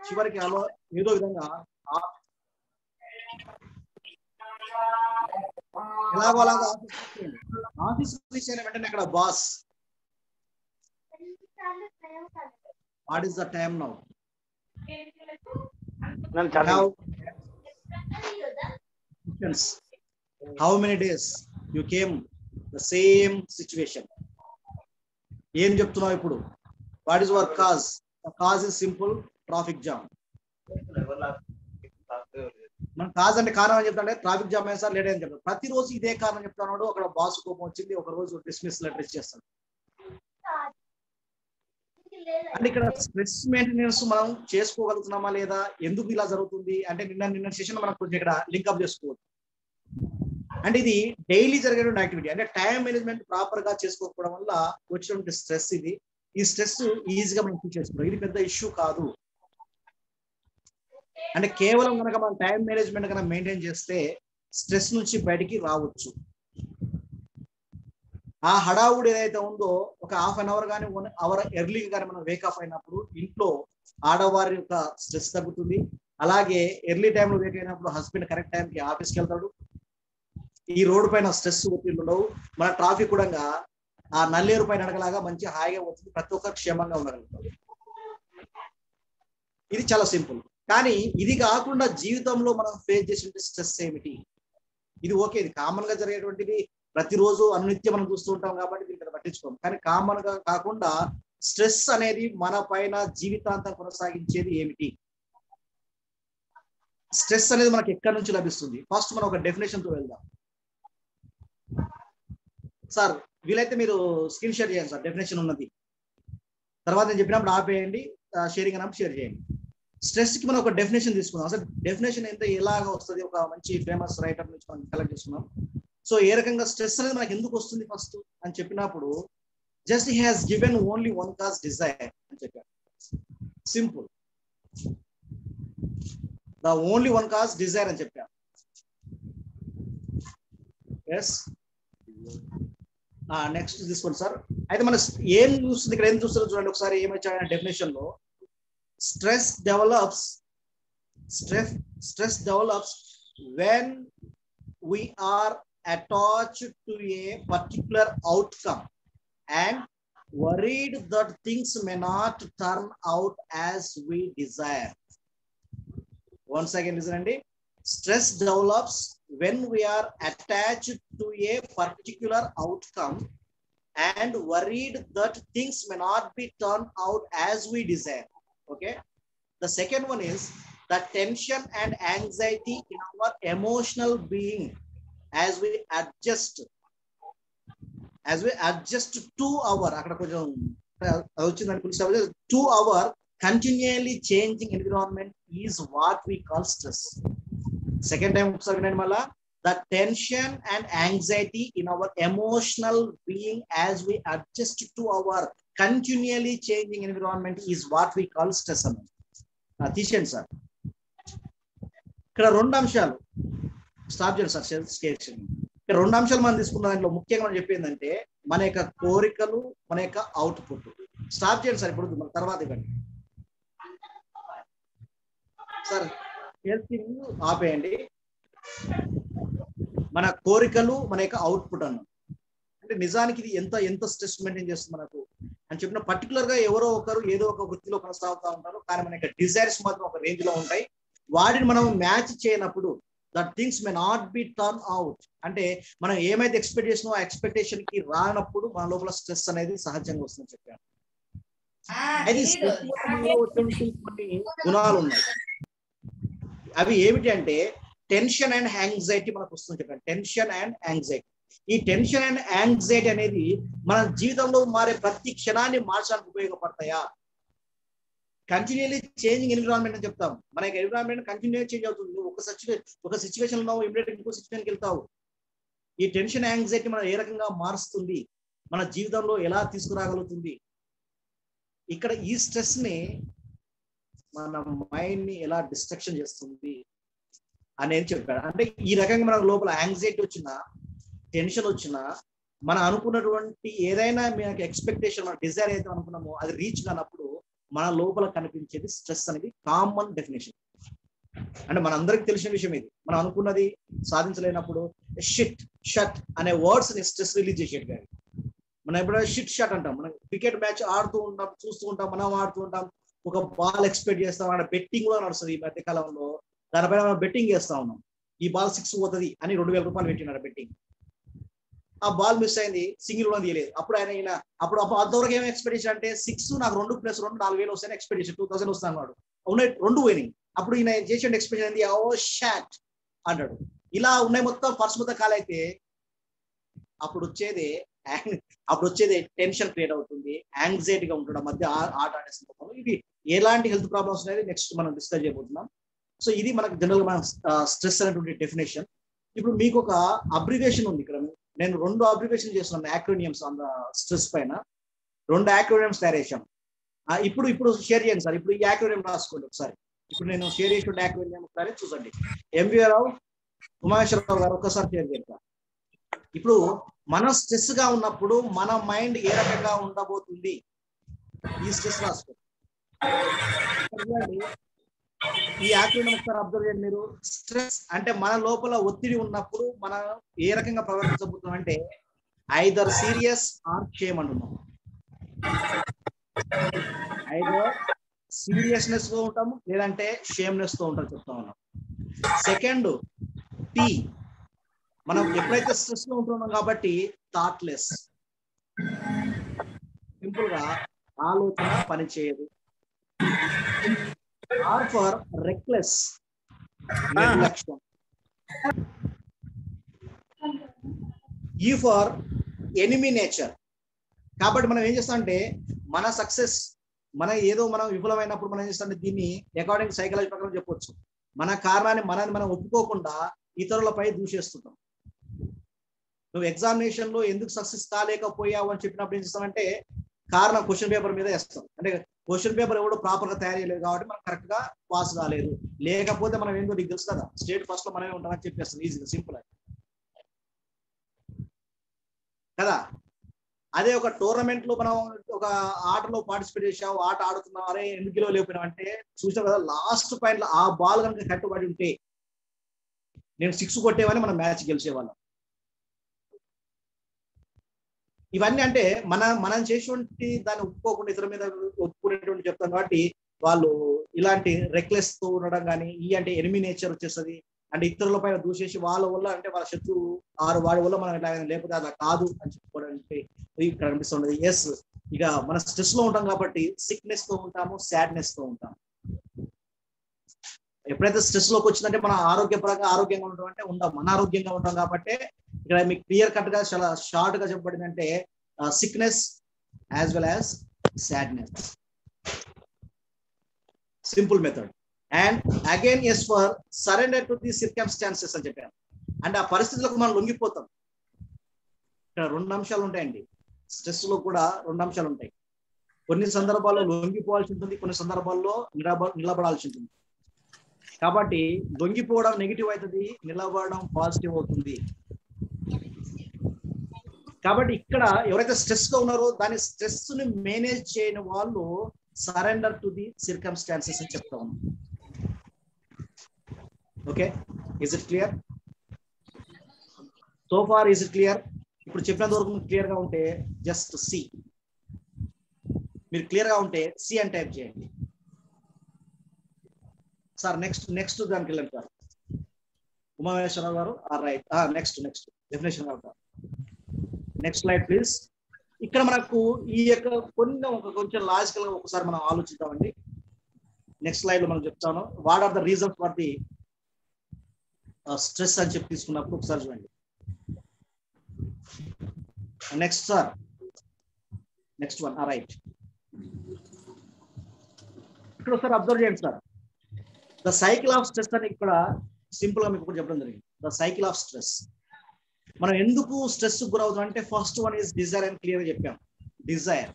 చివరికి అలా ఏదో విధంగా ఎలాగో అలాగా ఆఫీస్ రీచ్ అయిన వెంటనే అక్కడ boss what is the time now how many days you came the same situation. ఏం చెప్తున్నావు ఇప్పుడు? What is your cause? The cause is simple, traffic jam. మనం కాజ్ అంటే కారణం అని చెప్తాంటే ట్రాఫిక్ జామ్ అయ్యా సార్ లేట్ అని చెప్తాను. ప్రతిరోజు ఇదే కారణం చెప్తున్నాడు. అక్కడ బాస్ కోపం వచ్చింది, ఒక రోజు డిస్మిస్ లెటర్ ఇచ్చేస్తాడు. అంటే ఇక్కడ స్ట్రెస్ మెయింటెనెన్స్ మనం చేసుకోగలుగుతున్నామా లేదా, ఎందుకు ఇలా జరుగుతుంది అంటే నిన్న సెషన్ మనం కొంచెం ఇక్కడ లింక్అప్ చేసుకోవచ్చు. అంటే ఇది డైలీ జరిగేటువంటి యాక్టివిటీ, అంటే టైం మేనేజ్మెంట్ ప్రాపర్ గా చేసుకోకపోవడం వల్ల వచ్చినటువంటి స్ట్రెస్ ఇది. ఈ స్ట్రెస్ ఈజీగా మనం చేసుకోవడం, ఇది పెద్ద ఇష్యూ కాదు. అంటే కేవలం కనుక మనం టైం మేనేజ్మెంట్ కనుక మెయింటైన్ చేస్తే స్ట్రెస్ నుంచి బయటికి రావచ్చు. ఆ హడావుడు ఏదైతే ఉందో ఒక హాఫ్ అన్ అవర్ కానీ 1 అవర్ ఎర్లీగా కానీ మనం వేకప్ అయినప్పుడు ఇంట్లో ఆడవారి యొక్క స్ట్రెస్ తగ్గుతుంది. అలాగే ఎర్లీ టైంలో వేక్ అయినప్పుడు హస్బెండ్ కరెక్ట్ టైంకి ఆఫీస్కి వెళ్తాడు. ఈ రోడ్డు పైన స్ట్రెస్ ఒత్తిళ్ళు ఉండవు. మన ట్రాఫిక్ కూడా ఆ నల్లేరు పైన అడగలాగా మంచి హాయిగా వచ్చింది, ప్రతి ఒక్కరు క్షేమంగా ఉండగలుగుతారు. ఇది చాలా సింపుల్. కానీ ఇది కాకుండా జీవితంలో మనం ఫేస్ చేసే స్ట్రెస్ ఏమిటి? ఇది ఓకే, ఇది కామన్ గా జరిగేటువంటిది, ప్రతిరోజు అనునిత్యం మనం చూస్తూ ఉంటాం కాబట్టి దీన్ని పట్టించుకోం. కానీ కామన్ గా కాకుండా స్ట్రెస్ అనేది మన పైన జీవితాంతం కొనసాగించేది ఏమిటి? స్ట్రెస్ అనేది మనకి ఎక్కడి నుంచి లభిస్తుంది? ఫస్ట్ మనం ఒక డెఫినేషన్ తో వెళ్దాం. సార్ వీలైతే మీరు స్క్రీన్ షేర్ చేయండి సార్, డెఫినేషన్ ఉన్నది. తర్వాత నేను చెప్పినప్పుడు ఆపేయండి, షేరింగ్ అన్నప్పుడు షేర్ చేయండి. స్ట్రెస్ కి మనం ఒక డెఫినేషన్ తీసుకుందాం. అసలు డెఫినేషన్ ఎంత ఎలాగా వస్తుంది, ఒక మంచి ఫేమస్ రైటర్ నుంచి మనం కలెక్ట్ చేసుకున్నాం. సో ఏ రకంగా స్ట్రెస్ అనేది మనకి ఎందుకు వస్తుంది ఫస్ట్ అని చెప్పినప్పుడు, just he has given only one cause, desire అని చెప్పారు. Simple, the only one cause desire అని చెప్పారు. ఎస్, నెక్స్ట్ తీసుకోండి సార్. అయితే మన ఏం చూస్తుంది ఇక్కడ, ఏం చూస్తారో చూడండి ఒకసారి. ఏమొచ్చాయన డెఫినేషన్ లో, stress develops when we are attached to a particular outcome and worried that things may not turn out as we desire. Once again listen andi, stress develops when we are attached to a particular outcome and worried that things may not be turned out as we desire. Okay, the second one is the tension and anxiety in our emotional being as we adjust to our to our continually changing environment is what we call stress. Second time the tension and anxiety in our emotional being as we adjust to our continually changing environment is what we call stress. తీసేయండి sir. ఇక్కడ 2 అంశాలు stop చేయండి sir station. ఇక్కడ 2 అంశాలు మనం తీసుకున్న దాంట్లో ముఖ్యంగా మనం చెప్పేందంటే మన యొక్క కోరికలు, మన యొక్క అవుట్పుట్. స్టాప్ చేయండి సార్, ఇప్పుడు మన తర్వాత ఇవ్వండి సార్, ఆపేయండి. మన కోరికలు, మన యొక్క అవుట్పుట్ అన్న అంటే నిజానికి ఇది ఎంత స్ట్రెస్ మెయింటైన్ చేస్తుంది మనకు అని చెప్పిన. పర్టికులర్ గా ఎవరో ఒకరు ఏదో ఒక వృత్తిలో కొనసాగుతూ ఉంటారు, కానీ మన యొక్క డిజైర్స్ మాత్రం ఒక రేంజ్ లో ఉంటాయి. వాటిని మనం మ్యాచ్ చేయనప్పుడు that things may not be turn out, అంటే మనం ఏమైతే ఎక్స్పెక్ట్ చేసినా ఆ ఎక్స్పెక్టేషన్ కి రానప్పుడు మన లోపల స్ట్రెస్ అనేది సహజంగా వస్తుందని చెప్పాను. అయితే కొన్ని గుణాలు ఉన్నాయి. అవి ఏమిటి అంటే టెన్షన్ అండ్ యాంగ్జైటీ మనకు వస్తుంది చెప్పాను. టెన్షన్ అండ్ యాంగ్జైటీ, ఈ టెన్షన్ అండ్ యాంగ్జైటీ అనేది మన జీవితంలో మారే ప్రతి క్షణాన్ని మార్చడానికి ఉపయోగపడతాయా? కంటిన్యూలీ చేంజింగ్ ఎన్విరాన్మెంట్ అని చెప్తాం. మన యొక్క ఎన్విరాన్మెంట్ కంటిన్యూ చేంజ్ అవుతుంది. నువ్వు ఒక సిచ్యువేషన్ ఉన్నావు, ఇమీడియట్ ఇంకో సిచ్యువేషన్కి వెళ్తావు. ఈ టెన్షన్ యాంగ్జైటీ మనం ఏ రకంగా మారుస్తుంది, మన జీవితంలో ఎలా తీసుకురాగలుగుతుంది, ఇక్కడ ఈ స్ట్రెస్ ని మన మైండ్ ని ఎలా డిస్ట్రక్షన్ చేస్తుంది అనేది చెప్పాడు. అంటే ఈ రకంగా మన లోపల యాంగ్జైటీ వచ్చినా, టెన్షన్ వచ్చినా, మనం అనుకున్నటువంటి ఏదైనా మనకి ఎక్స్పెక్టేషన్, మన డిజైర్ అయితే అనుకున్నామో అది రీచ్ కానప్పుడు మన లోపల కనిపించేది స్ట్రెస్ అనేది కామన్ డెఫినేషన్. అంటే మన అందరికి తెలిసిన విషయం ఇది. మనం అనుకున్నది సాధించలేనప్పుడు షిట్ షట్ అనే వర్డ్స్ ని స్ట్రెస్ రిలీజ్ చేసేది కానీ మనం ఎప్పుడైనా షిట్ షట్ అంటాం. మనం క్రికెట్ మ్యాచ్ ఆడుతూ ఉంటాం, చూస్తూ ఉంటాం, మనం ఆడుతూ ఉంటాం, ఒక బాల్ ఎక్స్పెక్ట్ చేస్తాం. అక్కడ బెట్టింగ్ కూడా నడుస్తుంది ఈ మధ్య కాలంలో. దానిపైన మనం బెట్టింగ్ చేస్తా ఉన్నాం. ఈ బాల్ 6 పోతుంది అని 2000 రూపాయలు పెట్టినాడు బెట్టింగ్. ఆ బాల్ మిస్ అయింది, సింగిల్ కూడా తీయలేదు. అప్పుడు ఆయన అప్పుడు అంతవరకు ఏం ఎక్స్పెక్టేషన్ అంటే 6 నాకు 2 + 2 4000 వస్తాయని ఎక్స్పెక్టేషన్, 2000 వస్తాను అన్నాడు. ఉన్నాయి 2 పోయినాయి. అప్పుడు ఈయన చేసిన ఎక్స్పెక్టేషన్ ఏంది, ఓ షాట్ అంటాడు. ఇలా ఉన్నాయి మొత్తం పర్స్ మొత్తం కాలైతే అప్పుడు వచ్చేది టెన్షన్ క్రియేట్ అవుతుంది, యాంగ్జైటీగా ఉంటాడు మధ్య ఆట ఆడే సందర్భంలో. ఇది ఎలాంటి హెల్త్ ప్రాబ్లమ్స్ అనేది నెక్స్ట్ మనం డిస్కస్ చేయబోతున్నాం. సో ఇది మనకు జనరల్ గా మనం స్ట్రెస్ అనేటువంటి డెఫినేషన్. ఇప్పుడు మీకు ఒక అబ్రివేషన్ ఉంది ఇక్కడ. నేను 2 అబ్రివేషన్ చేస్తున్నాను, యాక్రోనియమ్స్ ఆన్ ద స్ట్రెస్ పైన 2 యాక్రోనియమ్స్ తయారు చేశాం. ఇప్పుడు షేర్ చేయండి సార్. ఇప్పుడు ఈ యాక్రోనియం రాసుకోండి ఒకసారి. ఇప్పుడు నేను షేర్ చేసిన యాక్రోనియం ఒకసారి చూసండి. ఎంవీఆర్ రావు, ఉమామేశ్వరరావు గారు ఒకసారి షేర్ చేద్దాం. ఇప్పుడు మనం స్ట్రెస్ గా ఉన్నప్పుడు మన మైండ్ ఏ రకంగా ఉండబోతుంది, ఈ స్ట్రెస్ రాసుకోండి. ఈ యాక్రోనియం ఒకసారి అబ్జర్వ్ చేయండి మీరు. స్ట్రెస్ అంటే మన లోపల ఒత్తిడి ఉన్నప్పుడు మనం ఏ రకంగా ప్రవర్తించబోతున్నాం అంటే ఐదర్ సీరియస్ ఆర్ షేమ్ అంటున్నాం. ఐదర్ సీరియస్నెస్ తో ఉంటాము, లేదంటే షేమ్నెస్ తో ఉంటాం చెప్తా ఉన్నాం. సెకండ్ టీ, మనం ఎప్పుడైతే స్ట్రెస్ లో ఉంటున్నాం కాబట్టి థాట్లెస్, సింపుల్ గా ఆలోచన పనిచేయదు. ఆర్ ఫర్ రెక్లెస్, నిర్లక్ష్యం. ఈ ఫర్ ఎనిమీ నేచర్. కాబట్టి మనం ఏం చేస్తాం అంటే మన సక్సెస్, మనం విఫలమైనప్పుడు మనం ఏం చేస్తాం అంటే దీన్ని అకార్డింగ్ సైకాలజీ ప్రకారం చెప్పొచ్చు, మన కారణాన్ని మనం ఒప్పుకోకుండా ఇతరులపై దూషిస్తుంటాం. నువ్వు ఎగ్జామినేషన్ లో ఎందుకు సక్సెస్ కాలేకపోయావు అని చెప్పినప్పుడు ఏం చేస్తామంటే కారణం క్వశ్చన్ పేపర్ మీద వేస్తాం. అంటే క్వశ్చన్ పేపర్ ఎవడో ప్రాపర్ గా తయారు చేయలేదు కాబట్టి మనం కరెక్ట్ గా పాస్ కాలేదు, లేకపోతే మనం ఏందో నీకు తెలుసు కదా స్టేట్ ఫస్ట్ లో మనమే ఉంటామని చెప్పేస్తాం ఈజీగా, సింపుల్ కదా. అదే ఒక టోర్నమెంట్ లో మనం ఒక ఆటలో పార్టిసిపేట్ చేసావు, ఆట ఆడుతున్నాం, అరే ఎందుకు లేకపోయినావు అంటే చూసావు కదా లాస్ట్ పాయింట్ లో ఆ బాల్ కనుక కట్టుబడి ఉంటే నేను 6 కొట్టేవని మనం మ్యాచ్ గెలిచేవాళ్ళం. ఇవన్నీ అంటే మనం చేసేటువంటి దాన్ని ఒప్పుకోకుండా ఇతర మీద ఒప్పుకునేటువంటి చెప్తాం కాబట్టి వాళ్ళు ఇలాంటి రెక్లెస్ తో ఉండడం కానీ, అంటే ఎనిమీ నేచర్ వచ్చేస్తుంది. అంటే ఇతరుల పైన దూషేసి వాళ్ళ వల్ల అంటే వాళ్ళ శత్రువు వాడి వల్ల మనం ఎట్లా, లేకపోతే అలా కాదు అని చెప్పుకోవడానికి ఇక్కడ కనిపిస్తుండదు. ఎస్, ఇక మన స్ట్రెస్ లో ఉంటాం కాబట్టి సిక్నెస్ తో ఉంటాము, సాడ్నెస్ తో ఉంటాము. ఎప్పుడైతే స్ట్రెస్ లోకి వచ్చిందంటే మనం ఆరోగ్యపరంగా ఆరోగ్యంగా ఉంటాం అంటే అనారోగ్యంగా ఉంటాం. కాబట్టి ఇక్కడ మీకు క్లియర్ కట్ గా చాలా షార్ట్ గా చెప్పబడింది అంటే sickness as well as sadness, simple method. And again S for surrender to the circumstances అని చెప్పాను. అంటే ఆ పరిస్థితులకు మనం లొంగిపోతాం. ఇక్కడ 2 అంశాలు ఉంటాయండి స్ట్రెస్ లో కూడా, 2 అంశాలు ఉంటాయి. కొన్ని సందర్భాల్లో లొంగిపోవాల్సి ఉంటుంది, కొన్ని సందర్భాల్లో నిలబడాల్సి ఉంటుంది. కాబట్టి లొంగిపోవడం నెగిటివ్ అవుతుంది, నిలబడడం పాజిటివ్ అవుతుంది. కాబట్టి ఇక్కడ ఎవరైతే స్ట్రెస్ గా ఉన్నారో దాని స్ట్రెస్ ని మేనేజ్ చేయని వాళ్ళు సరెండర్ టు ది సిర్కమ్స్టాన్సెస్ అని చెప్తా ఉన్నాం. Okay, is it clear? So far is it clear? ఇప్పుడు చెప్పినంత వరకు క్లియర్ గా ఉంటే జస్ట్ సి, మీరు క్లియర్ గా ఉంటే సి అని టైప్ చేయండి సార్. నెక్స్ట్ దానికి వెళ్ళండి సార్. ఉమామేశ్వరరావు గారు రైట్. నెక్స్ట్ డెఫినేషన్ అవుతారు. Next slide please. ఇక్కడ మనకు ఈ యొక్క కొంచెం లాజికల్ గా ఒకసారి మనం ఆలోచిద్దామండి. నెక్స్ట్ స్లైడ్ లో మనం చెప్తాను what are the reasons for the stress అని చెప్పి తీసుకున్నప్పుడు ఒకసారి చూడండి. Next sir, next one right. ఇక్కడ ఒకసారి అబ్జర్వ్ చేయండి sir. The cycle of stress అని ఇక్కడ సింపుల్ గా మీకు ఒకటి చెప్పడం జరిగింది. The cycle of stress. మనం ఎందుకు స్ట్రెస్ గురవుతాం అంటే ఫస్ట్ వన్ ఈజ్ డిజైర్ అని క్లియర్ గా చెప్పాం. డిజైర్.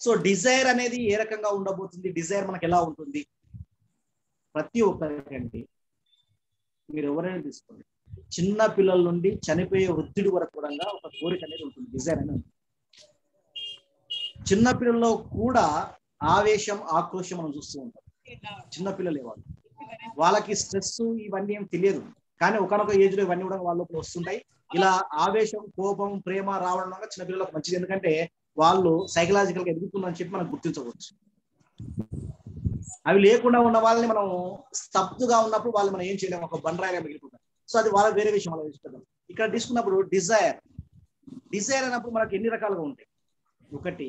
సో డిజైర్ అనేది ఏ రకంగా ఉండబోతుంది, డిజైర్ మనకి ఎలా ఉంటుంది? ప్రతి ఒక్కరికి మీరు ఎవరైనా తీసుకోండి, చిన్న పిల్లల నుండి చనిపోయే వృద్ధుడి వరకు కూడా ఒక కోరిక అనేది ఉంటుంది, డిజైర్ అనేది. చిన్న పిల్లల్లో కూడా ఆవేశం, ఆక్రోశం మనం చూస్తూ ఉంటాం. చిన్నపిల్లలే వాళ్ళకి స్ట్రెస్ ఇవన్నీ ఏం తెలియదు, కానీ ఒకనొక ఏజ్ లో ఇవన్నీ కూడా వాళ్ళ లోపల వస్తుంటాయి. ఇలా ఆవేశం, కోపం, ప్రేమ రావడం వల్ల చిన్నపిల్లలకు మంచిది, ఎందుకంటే వాళ్ళు సైకలాజికల్ గా ఎదుగుతుందని చెప్పి మనం గుర్తించవచ్చు. అవి లేకుండా ఉన్న వాళ్ళని మనం స్తబ్దుగా ఉన్నప్పుడు వాళ్ళు మనం ఏం చేయలేము, ఒక బండరాయిగా మిగిలిపోతాం. సో అది వాళ్ళ వేరే విషయం అలా ఇష్టం. ఇక్కడ తీసుకున్నప్పుడు డిజైర్ అన్నప్పుడు మనకి ఎన్ని రకాలుగా ఉంటాయి. ఒకటి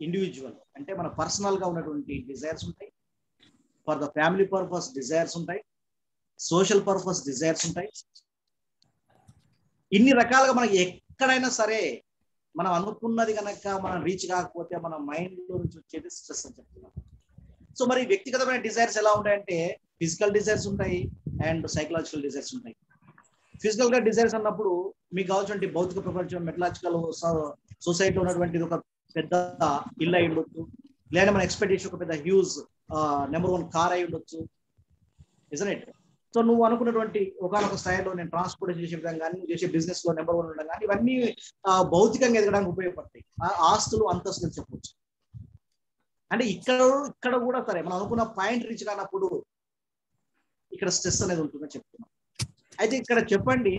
ఇండివిజువల్, అంటే మన పర్సనల్ గా ఉన్నటువంటి డిజైర్స్ ఉంటాయి. For the family purpose desires ఉంటాయి. సోషల్ పర్పస్ డిజైర్స్ ఉంటాయి. ఇన్ని రకాలుగా మనకి ఎక్కడైనా సరే మనం అనుకున్నది కనుక మనం రీచ్ కాకపోతే మన మైండ్ లో నుంచి వచ్చేది స్ట్రెస్ అని చెప్తున్నాం. సో మరి వ్యక్తిగతమైన డిజైర్స్ ఎలా ఉంటాయంటే ఫిజికల్ డిజైర్స్ ఉంటాయి అండ్ సైకలాజికల్ డిజైర్స్ ఉంటాయి. ఫిజికల్ గా డిజైర్స్ అన్నప్పుడు మీకు కావాల్సిన భౌతిక ప్రపంచం, మెటలాజికల్ సొసైటీలో ఉన్నటువంటి ఒక పెద్ద ఇల్లు అయి ఉండొచ్చు, లేదా మన ఎక్స్పెక్ట్ చేసి ఒక పెద్ద హ్యూజ్ నెంబర్ 1 కార్ అయి ఉండొచ్చు, ఇజనెట్. సో నువ్వు అనుకున్నటువంటి ఒకనొక స్థాయిలో నేను ట్రాన్స్పోర్టేషన్ చేసే విధంగా కానీ, నువ్వు చేసే బిజినెస్ లో నెంబర్ 1 ఉండడం కానీ, ఇవన్నీ భౌతికంగా ఎదగడానికి ఉపయోగపడతాయి. ఆస్తులు, అంతస్తులు చెప్పవచ్చు. అంటే ఇక్కడ కూడా సరే మనం అనుకున్న పాయింట్ రీచ్ కానప్పుడు ఇక్కడ స్ట్రెస్ అనేది ఉంటుందని చెప్తున్నాం. అయితే ఇక్కడ చెప్పండి,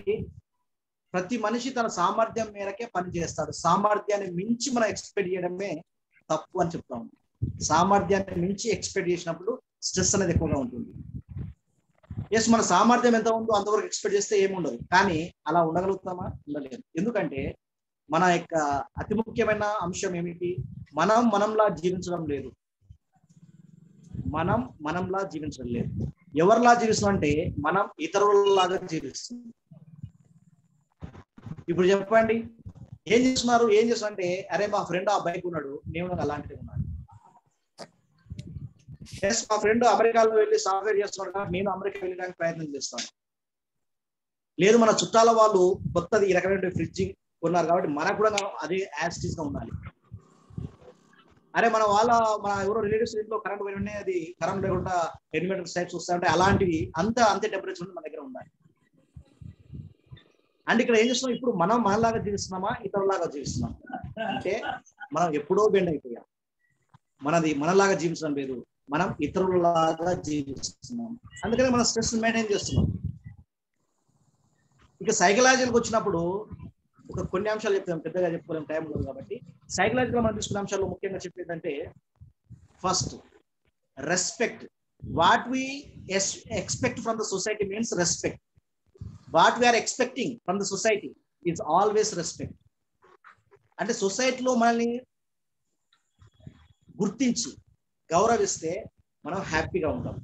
ప్రతి మనిషి తన సామర్థ్యం మేరకే పని చేస్తాడు. సామర్థ్యాన్ని మించి మనం ఎక్స్పెక్ట్ చేయడమే తప్పు అని చెప్తా ఉన్నాం. సామర్థ్యాన్ని మించి ఎక్స్పెక్ట్ చేసినప్పుడు స్ట్రెస్ అనేది ఎక్కువగా ఉంటుంది. ఎస్, మన సామర్థ్యం ఎంత ఉందో అంతవరకు ఎక్స్పెక్ట్ చేస్తే ఏముండదు, కానీ అలా ఉండగలుగుతామా? ఉండలేదు. ఎందుకంటే మన యొక్క అతి ముఖ్యమైన అంశం ఏమిటి? మనంలా జీవించడం లేదు. మనంలా జీవించడం లేదు. ఎవరిలా జీవిస్తాం అంటే మనం ఇతరులలాగా జీవిస్తున్నాం. ఇప్పుడు చెప్పండి, ఏం చేస్తున్నారు అంటే, అరే మా ఫ్రెండ్ ఆ బైక్ ఉన్నాడు, నేను అలాంటిది ఉన్నాను. ఎస్, మా ఫ్రెండ్ అమెరికాలో వెళ్ళి సాఫ్ట్వేర్ చేస్తున్నాడు కదా, నేను అమెరికా వెళ్ళడానికి ప్రయత్నం చేస్తాను. లేదు, మన చుట్టాల వాళ్ళు కొత్తది ఈ రకమైన ఫ్రిడ్జ్ కొన్నారు కాబట్టి మనకు కూడా అదే యాస్టీస్ గా ఉండాలి. అరే మన ఎవరో రిలేటివ్స్ ఇంట్లో కరెంట్ పోయి అది కరెంట్ లేకుండా ఎనిమేటర్ టైప్స్ వస్తాయంటే అలాంటివి అంతే టెంపరేచర్ మన దగ్గర ఉండాలి. అంటే ఇక్కడ ఏం చేస్తున్నాం, ఇప్పుడు మనం మనలాగా జీవిస్తున్నామా, ఇతరులాగా జీవిస్తున్నామా అంటే మనం ఎప్పుడో బెండ్ అయిపోయాం. మనలాగా జీవించడం లేదు, మనం ఇతరులలాగా జీవిస్తున్నాం. అందుకని మనం స్ట్రెస్ మెయింటైన్ చేస్తున్నాం. ఇక సైకలాజికల్కి వచ్చినప్పుడు కొన్ని అంశాలు చెప్తాం, పెద్దగా చెప్పుకోలేం, టైం లేదు కాబట్టి. సైకలాజికల్ మనం తీసుకున్న అంశాల్లో ముఖ్యంగా చెప్పేదంటే, first respect. What we expect from the society means respect. What we are expecting from the society is always respect. అంటే సొసైటీలో మనల్ని గుర్తించి గౌరవిస్తే మనం హ్యాపీగా ఉంటాం.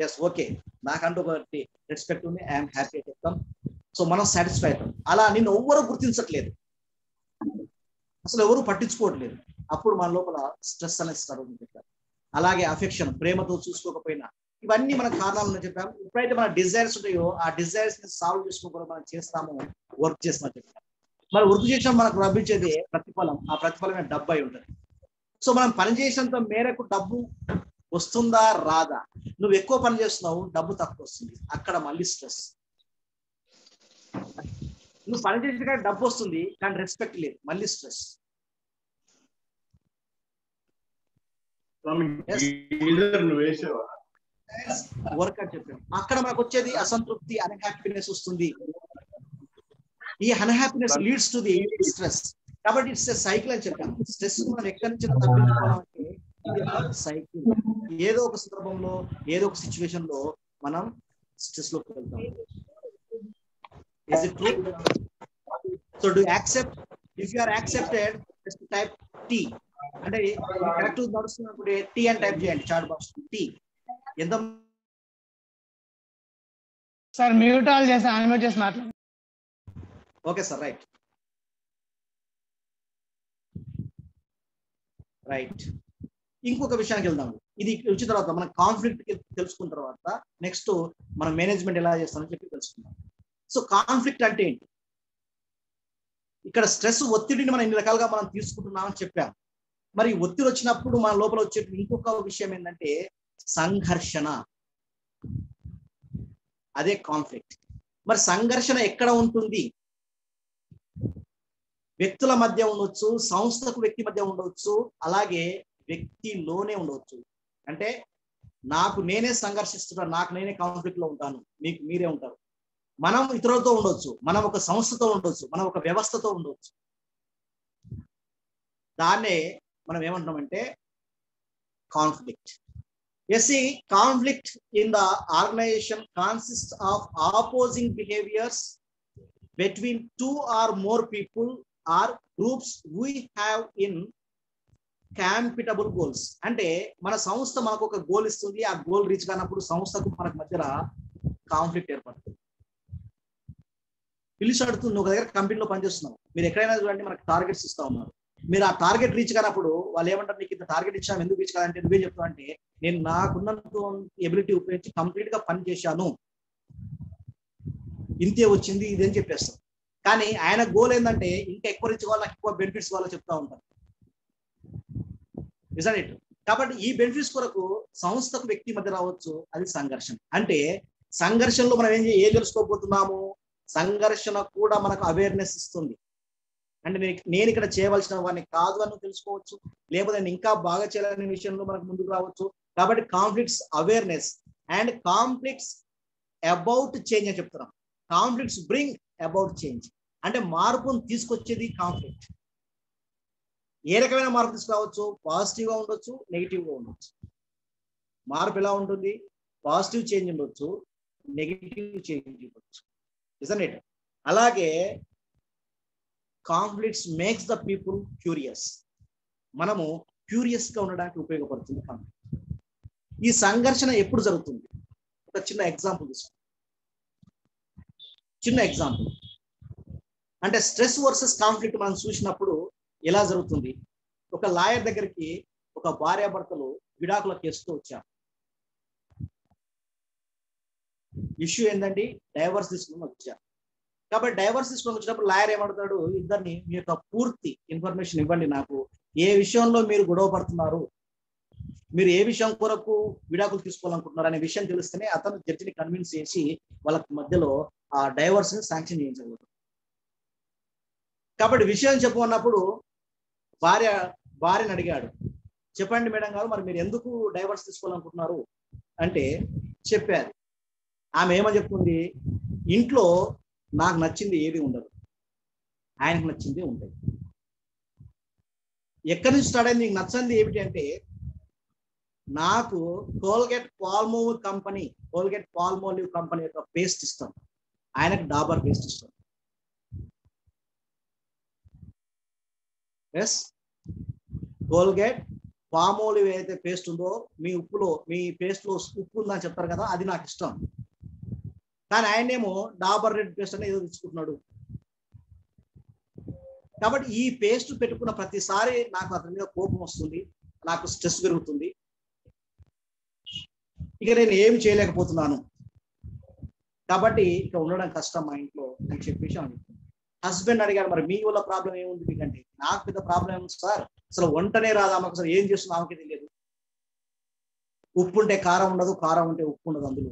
ఎస్, ఓకే, నాకంటూ ఒకటి రెస్పెక్ట్ ఉంది, ఐఎమ్ హ్యాపీ అని చెప్తాం. సో మనం సాటిస్ఫై అవుతాం. అలా నిన్ను ఎవ్వరూ గుర్తించట్లేదు, అసలు ఎవరు పట్టించుకోవట్లేదు, అప్పుడు మన లోపల స్ట్రెస్ అనేది స్టార్ట్ అవుతుంది. అలాగే అఫెక్షన్, ప్రేమతో చూసుకోకపోయినా, ఇవన్నీ మన కారణాలను చెప్పాం. ఎప్పుడైతే మన డిజైర్స్ ఉంటాయో ఆ డిజైర్స్ ని సాల్వ్ చేసుకోకుండా మనం చేస్తాము, వర్క్ చేస్తామని చెప్పాం. మరి వర్క్ చేసినా మనకు లభించేది ప్రతిఫలం, ఆ ప్రతిఫలమే డబ్బు అయి ఉంటుంది. సో మనం పనిచేసినంత మేరకు డబ్బు వస్తుందా రాదా? నువ్వు ఎక్కువ పని చేస్తున్నావు, డబ్బు తక్కువ వస్తుంది, అక్కడ మళ్ళీ స్ట్రెస్. నువ్వు పని చేసిన కానీ డబ్బు వస్తుంది కానీ రెస్పెక్ట్ లేదు, మళ్ళీ స్ట్రెస్. వర్క్ అని చెప్పాను, అక్కడ మనకు వచ్చేది అసంతృప్తి, అన్హ్యాపీనెస్ వస్తుంది. ఈ unhappiness leads to the stress. కాబట్టి ఇట్స్ ఎ సైకిల్ అని చెప్పాను. స్ట్రెస్ మనం ఎక్కడి నుంచి తప్పించుకోవాలంటే ఇది సైకిల్. ఏదో ఒక సందర్భంలో, ఏదో ఒక సిచ్యువేషన్ లో మనం స్ట్రెస్ లోకి వెళ్తాం. Is it true? So do you accept? If you are accepted, just type T. అంటే కరెక్ట్ నడుస్తున్నప్పుడు T అని టైప్ చేయండి చాట్ బాక్స్. T ఎంత సార్ మ్యూట్ ఆల్ చేసి అన్మ్యూట్ చేసి మాట్లాడండి. Okay sir, right. ఇంకొక విషయానికి వెళ్దాం. ఇది వచ్చిన తర్వాత మనం కాన్ఫ్లిక్ట్ తెలుసుకున్న తర్వాత నెక్స్ట్ మనం మేనేజ్మెంట్ ఎలా చేస్తామని చెప్పి తెలుసుకుందాం. సో కాన్ఫ్లిక్ట్ అంటే ఏంటి? ఇక్కడ స్ట్రెస్, ఒత్తిడిని మనం ఇన్ని రకాలుగా మనం తీసుకుంటున్నామని చెప్పాం. మరి ఒత్తిడి వచ్చినప్పుడు మన లోపల వచ్చే ఇంకొక విషయం ఏంటంటే సంఘర్షణ, అదే కాన్ఫ్లిక్ట్. మరి సంఘర్షణ ఎక్కడ ఉంటుంది? వ్యక్తుల మధ్య ఉండొచ్చు, సంస్థకు వ్యక్తి మధ్య ఉండవచ్చు, అలాగే వ్యక్తిలోనే ఉండవచ్చు. అంటే నాకు నేనే సంఘర్షిస్తున్నాను, నాకు నేనే కాన్ఫ్లిక్ట్ లో ఉంటాను, మీకు మీరే ఉంటారు. మనం ఇతరులతో ఉండొచ్చు, మనం ఒక సంస్థతో ఉండొచ్చు, మనం ఒక వ్యవస్థతో ఉండొచ్చు. దాన్నే మనం ఏమంటున్నామంటే conflict. See, conflict in the organization consists of opposing behaviors between two or more people or groups we have in compatible goals. అంటే మన సంస్థ మనకు ఒక గోల్ ఇస్తుంది, ఆ గోల్ రీచ్ కానప్పుడు సంస్థకు మనకు మధ్యలో కాన్ఫ్లిక్ట్ ఏర్పడుతుంది. పిలిచి అడుగుతుంది, ఒక దగ్గర కంపెనీలో పనిచేస్తున్నాం, మీరు ఎక్కడైనా చూడండి మనకు టార్గెట్స్ ఇస్తా ఉన్నారు, మీరు ఆ టార్గెట్ రీచ్ కానప్పుడు వాళ్ళు ఏమంటారు, నీకు ఇంత టార్గెట్ ఇచ్చాం ఎందుకు రీచ్ కాదంటే నువ్వే చెప్తావు అంటే నేను నాకున్నంత ఎబిలిటీ ఉపయోగించి కంప్లీట్ గా పని చేశాను, ఇంతే వచ్చింది ఇది అని చెప్పేస్తాం. కానీ ఆయన గోల్ ఏంటంటే ఇంకా ఎక్కువ రీచ్ కావాలి, నాకు ఎక్కువ బెనిఫిట్స్ కావాలో చెప్తా ఉంటారు. Isn't it? కాబట్టి ఈ బెనిఫిట్స్ కొరకు సంస్థకు వ్యక్తి మధ్య రావచ్చు, అది సంఘర్షణ. అంటే సంఘర్షణలో మనం ఏం తెలుసుకోబోతున్నాము, సంఘర్షణ కూడా మనకు అవేర్నెస్ ఇస్తుంది. అంటే నేను ఇక్కడ చేయవలసిన వాడిని కాదు అని తెలుసుకోవచ్చు, లేకపోతే నేను ఇంకా బాగా చేయాలనే విషయంలో మనకు ముందుకు రావచ్చు. కాబట్టి conflicts awareness and conflicts about change అని చెప్తున్నాం. కాన్ఫ్లిక్ట్స్ బ్రింగ్ అబౌట్ చేంజ్ అంటే మార్పును తీసుకొచ్చేది కాన్ఫ్లిక్ట్. ఏ రకమైన మార్పు తీసుకురావచ్చు, పాజిటివ్ గా ఉండొచ్చు, నెగిటివ్ గా ఉండొచ్చు. మార్పు ఎలా ఉంటుంది, పాజిటివ్ చేంజ్ ఉండొచ్చు, నెగిటివ్ చేంజ్ ఉండొచ్చు. Isn't it? అలాగే conflicts makes the people curious. మనము క్యూరియస్ గా ఉండడానికి ఉపయోగపడుతుంది కాన్ఫ్లిక్ట్. ఈ సంఘర్షణ ఎప్పుడు జరుగుతుంది, ఒక చిన్న ఎగ్జాంపుల్ తీసుకోండి. చిన్న ఎగ్జాంపుల్ అంటే స్ట్రెస్ వర్సెస్ కాన్ఫ్లిక్ట్ మనం చూసినప్పుడు ఎలా జరుగుతుంది. ఒక లాయర్ దగ్గరికి ఒక భార్యాభర్తలు విడాకుల కేసుతో వచ్చారు. ఇష్యూ ఏంటండి, డైవర్స్ తీసుకుని వచ్చారు. కాబట్టి డైవర్స్ తీసుకొని వచ్చినప్పుడు లాయర్ ఏమడుతాడు, ఇద్దరిని మీ యొక్క పూర్తి ఇన్ఫర్మేషన్ ఇవ్వండి, నాకు ఏ విషయంలో మీరు గొడవ పడుతున్నారు, మీరు ఏ విషయం కొరకు విడాకులు తీసుకోవాలనుకుంటున్నారు అనే విషయం తెలిస్తేనే అతను జడ్జిని కన్విన్స్ చేసి వాళ్ళ మధ్యలో ఆ డైవర్స్ ని శాంక్షన్ చేయించగలుగుతారు. కాబట్టి విషయం చెప్పమన్నప్పుడు భార్యని అడిగాడు, చెప్పండి మేడం గారు, మరి మీరు ఎందుకు డైవర్స్ తీసుకోవాలనుకుంటున్నారు అంటే చెప్పారు. ఆమె ఏమని చెప్తుంది, ఇంట్లో నాకు నచ్చింది ఏది ఉండదు, ఆయనకు నచ్చింది ఉంటుంది. ఎక్కడి నుంచి స్టార్ట్ అయింది, నీకు నచ్చింది ఏమిటి అంటే, నాకు కోల్గేట్ పాల్మోలివ్ కంపెనీ యొక్క పేస్ట్ ఇస్తాం, ఆయనకు డాబర్ పేస్ట్ ఇస్తాం. ఎస్, కోల్గేట్ పామోలివ్ ఏదైతే పేస్ట్ ఉందో, మీ పేస్ట్ లో ఉప్పు ఉందని చెప్తారు కదా, అది నాకు ఇష్టం. కానీ ఆయనేమో డాబర్ రెడ్ పేస్ట్ అనేది ఏదో తెచ్చుకుంటున్నాడు. కాబట్టి ఈ పేస్ట్ పెట్టుకున్న ప్రతిసారి నాకు అతని మీద కోపం వస్తుంది, నాకు స్ట్రెస్ పెరుగుతుంది, ఇక నేను ఏమి చేయలేకపోతున్నాను, కాబట్టి ఇక ఉండడం కష్టం మా ఇంట్లో అని చెప్పేసి అనుకుంటున్నాను. హస్బెండ్ అడిగాడు, మరి మీ వల్ల ప్రాబ్లం ఏముంది మీకంటే, నాకు పెద్ద ప్రాబ్లం ఏముంది సార్, అసలు వంటనే రాదు ఆమెకు, అసలు ఏం చేస్తుందో ఆమెకి తెలియదు, ఉప్పు ఉంటే కారం ఉండదు, కారం ఉంటే ఉప్పు ఉండదు అందులో.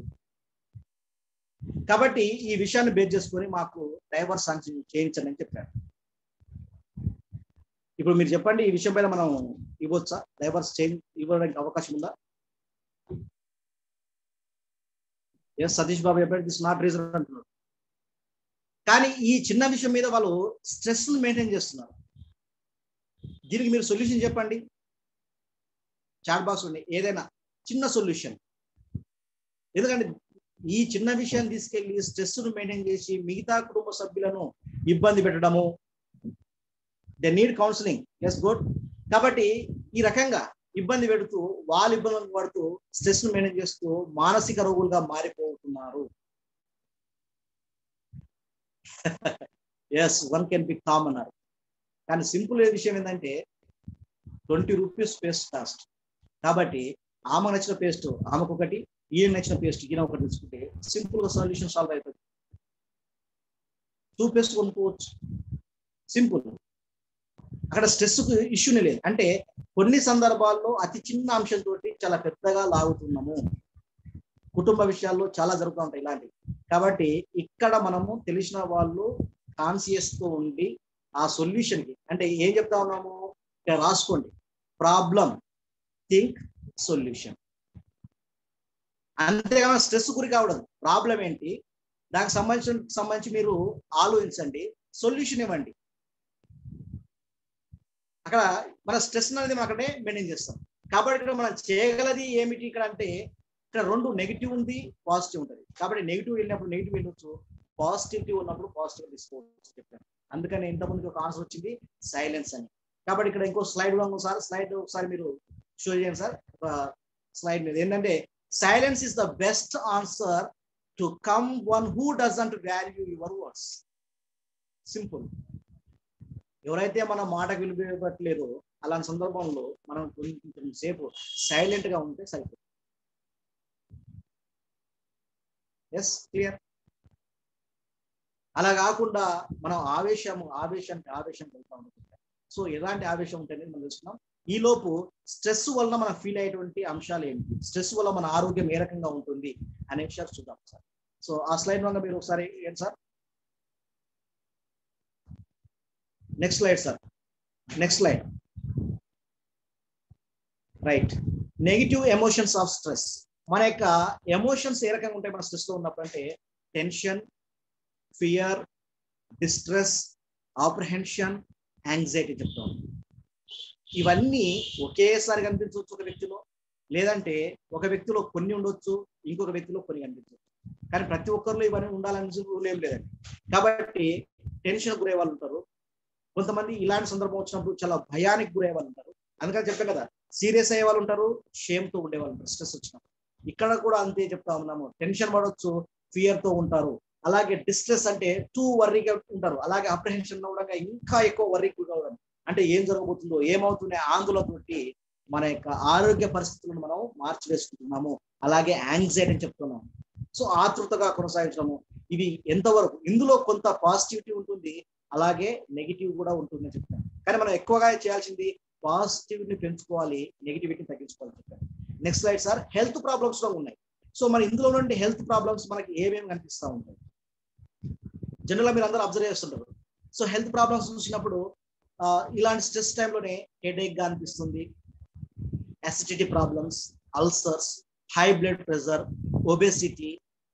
కాబట్టి ఈ విషయాన్ని బేస్ చేసుకొని మాకు డైవర్స్ శాంక్షన్ చేయించండి అని చెప్పాడు. ఇప్పుడు మీరు చెప్పండి, ఈ విషయం పైన మనం ఇవ్వచ్చా, డైవర్స్ ఇవ్వడానికి అవకాశం ఉందా? ఎస్, సతీష్ బాబు చెప్పాడు, దిస్ నాట్ రీజన్ అంటున్నాడు. కానీ ఈ చిన్న విషయం మీద వాళ్ళు స్ట్రెస్ మెయింటైన్ చేస్తున్నారు. దీనికి మీరు సొల్యూషన్ చెప్పండి, చాట్ బాక్స్ ఉండి ఏదైనా చిన్న సొల్యూషన్. ఎందుకంటే ఈ చిన్న విషయాన్ని తీసుకెళ్లి స్ట్రెస్ ను మెయింటైన్ చేసి మిగతా కుటుంబ సభ్యులను ఇబ్బంది పెట్టడము, they need counselling. Yes, good. కాబట్టి ఈ రకంగా ఇబ్బంది పెడుతూ, వాళ్ళు ఇబ్బంది పడుతూ, స్ట్రెస్ ను మెయింటైన్ చేస్తూ మానసిక రోగులుగా మారిపోతున్నారు. Yes, one can be calm అన్నారు. కానీ సింపుల్ విషయం ఏంటంటే 20 రూపీస్ పేస్ట్ కాస్ట్. కాబట్టి ఆమెకు నచ్చిన పేస్ట్ ఆమెకు ఒకటి, ఈయన నచ్చిన పేస్ట్ ఈయన ఒకటి తీసుకుంటే సింపుల్ గా సొల్యూషన్ సాల్వ్ అవుతుంది. 2 పేస్ట్ కొనుక్కోవచ్చు, సింపుల్. అక్కడ స్ట్రెస్ ఇష్యూనే లేదు. అంటే కొన్ని సందర్భాల్లో అతి చిన్న అంశంతో చాలా పెద్దగా లాగుతున్నాము. కుటుంబ విషయాల్లో చాలా జరుగుతూ ఉంటాయి ఇలాంటివి. కాబట్టి ఇక్కడ మనము తెలిసిన వాళ్ళు కాన్షియస్ తో ఉండి ఆ సొల్యూషన్ కి, అంటే ఏం చెప్తా ఉన్నాము ఇక్కడ రాసుకోండి, ప్రాబ్లం థింక్ సొల్యూషన్. అంతేగాని స్ట్రెస్ గురి కావడం, ప్రాబ్లం ఏంటి దానికి సంబంధించి మీరు ఆలోచించండి, సొల్యూషన్ ఇవ్వండి. అక్కడ మన స్ట్రెస్ అనేది మనం అక్కడే మెయింటైన్ చేస్తాం. కాబట్టి ఇక్కడ మనం చేయగలది ఏమిటి ఇక్కడ అంటే, ఇక్కడ రెండు నెగిటివ్ ఉంది, పాజిటివ్ ఉంటుంది. కాబట్టి నెగిటివ్ వెళ్ళినప్పుడు నెగిటివ్ వెళ్ళొచ్చు, పాజిటివిటీ ఉన్నప్పుడు పాజిటివ్ తీసుకోవచ్చు చెప్పాను. అందుకని ఇంతకుముందు ఒక ఆన్సర్ వచ్చింది సైలెన్స్ అని. కాబట్టి ఇక్కడ ఇంకో స్లైడ్ స్లైడ్ ఒకసారి మీరు షో చేయండి సార్. స్లైడ్ మీద ఏంటంటే, silence is the best answer to come one who doesn't value your words. Simple. ఎవరైతే మన మాటకు విలువ ఇవ్వట్లేదో అలాంటి సందర్భంలో మనం కొంచెం సేపు సైలెంట్ గా ఉంటే సరిపోతుంది. Yes, clear. అలా కాకుండా మనం ఆవేశానికి వెళ్తా ఉంటుంది. సో ఎలాంటి ఆవేశం ఉంటుంది మనం తెలుసుకున్నాం. ఈ లోపు స్ట్రెస్ వలన మనం ఫీల్ అయ్యేటువంటి అంశాలు ఏంటి, స్ట్రెస్ వల్ల మన ఆరోగ్యం ఏ రకంగా ఉంటుంది అనే విషయాలు చూద్దాం సార్. సో ఆ స్లైడ్ వల్ల మీరు ఒకసారి ఏంటి sir, next slide sir, next slide. Right, negative emotions of stress. మన యొక్క ఎమోషన్స్ ఏ రకంగా ఉంటాయి మన స్ట్రెస్ లో ఉన్నప్పుడు అంటే, టెన్షన్, ఫియర్, డిస్ట్రెస్, ఆప్రహెన్షన్, యాంగ్జైటీ చెప్తాం. ఇవన్నీ ఒకేసారి కనిపించవచ్చు ఒక వ్యక్తిలో, లేదంటే ఒక వ్యక్తిలో కొన్ని ఉండొచ్చు, ఇంకొక వ్యక్తిలో కొన్ని కనిపించవచ్చు. కానీ ప్రతి ఒక్కరిలో ఇవన్నీ ఉండాలని రూల్ ఏం లేదండి. కాబట్టి టెన్షన్ గురయ్యే వాళ్ళు ఉంటారు, కొంతమంది ఇలాంటి సందర్భం వచ్చినప్పుడు చాలా భయానికి గురయ్యే వాళ్ళు ఉంటారు. అందుకని చెప్పాను కదా, సీరియస్ అయ్యే వాళ్ళు ఉంటారు, షేమ్తో ఉండేవాళ్ళు ఉంటారు స్ట్రెస్ వచ్చినప్పుడు. ఇక్కడ కూడా అంతే చెప్తా ఉన్నాము, టెన్షన్ పడవచ్చు, ఫియర్ తో ఉంటారు, అలాగే డిస్ట్రెస్ అంటే టూ వర్రీగా ఉంటారు, అలాగే అప్రహెన్షన్ కూడా ఇంకా ఎక్కువ వర్రీ కావడం, అంటే ఏం జరగబోతుందో ఏమవుతుందో ఆందోళనతోటి మన యొక్క ఆరోగ్య పరిస్థితులను మనం మార్చివేసుకుంటున్నాము. అలాగే యాంగ్జైటీ అని చెప్తున్నాము. సో ఆతృతగా కొనసాగించడము, ఇవి ఎంతవరకు ఇందులో కొంత పాజిటివిటీ ఉంటుంది, అలాగే నెగిటివ్ కూడా ఉంటుందని చెప్తాను. కానీ మనం ఎక్కువగా చేయాల్సింది పాజిటివిటీని పెంచుకోవాలి, నెగిటివిటీని తగ్గించుకోవాలని చెప్పాను. Next slide sir. Health problems కూడా ఉన్నాయి. సో మన ఇందులో నుండి హెల్త్ ప్రాబ్లమ్స్ మనకి ఏమేమి కనిపిస్తూ ఉంటాయి జనరల్గా మీరు అందరూ అబ్జర్వ్ చేస్తుంటారు. సో హెల్త్ ప్రాబ్లమ్స్ చూసినప్పుడు ఇలాంటి స్ట్రెస్ టైంలోనే హెడేక్ గా అనిపిస్తుంది, acidity problems, ulcers, high blood pressure, obesity,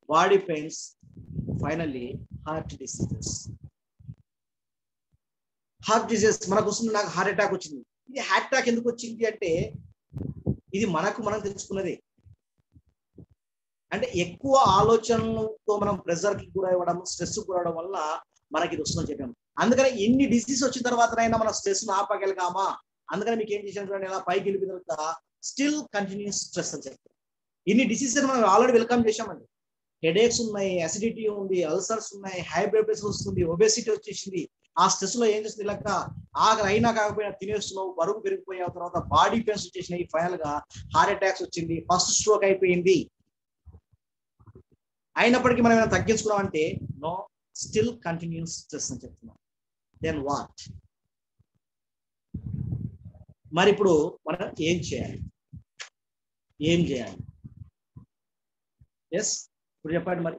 body pains, finally heart diseases. Heart diseases మనకు వస్తుంది, నాకు హార్ట్ అటాక్ వచ్చింది. ఇది హార్ట్ అటాక్ ఎందుకు వచ్చింది అంటే, ఇది మనం తెలుసుకున్నదే. అంటే ఎక్కువ ఆలోచనలతో మనం ప్రెషర్ కి గురవ్వడం, స్ట్రెస్ గురవడం వల్ల మనకి ఇది వస్తుందని చెప్పాము. అందుకని ఎన్ని డిసీజ్ వచ్చిన తర్వాతనైనా మన స్ట్రెస్ ను ఆపగలిగామా, అందుకని మీకు ఏం చేసాను, ఇలా పైకి వెళ్ళిన తర్వాత స్టిల్ కంటిన్యూస్ స్ట్రెస్ అని చెప్తాం. ఇన్ని డిసీజెస్ మనం ఆల్రెడీ వెల్కమ్ చేసామండి. హెడేక్స్ ఉన్నాయి, అసిడిటీ ఉంది, అల్సర్స్ ఉన్నాయి, హై బ్లడ్ ప్రెషర్ వస్తుంది, ఒబెసిటీ వచ్చేసింది. ఆ స్ట్రెస్ లో ఏం చేస్తుంది, ఇలా ఆకలి అయినా కాకపోయినా తినేస్తున్నావు, బరువు పెరిగిపోయిన తర్వాత బాడీ పెయిన్స్ వచ్చేసినాయి, ఫైనల్ గా హార్ట్ అటాక్స్ వచ్చింది, ఫస్ట్ స్ట్రోక్ అయిపోయింది. అయినప్పటికీ మనం ఏమైనా తగ్గించుకున్నాం అంటే నో, స్టిల్ కంటిన్యూస్ స్ట్రెస్ అని చెప్తున్నాం. Then what? మరి ఇప్పుడు మనం ఏం చేయాలి? ఎస్, ఇప్పుడు చెప్పండి. మరి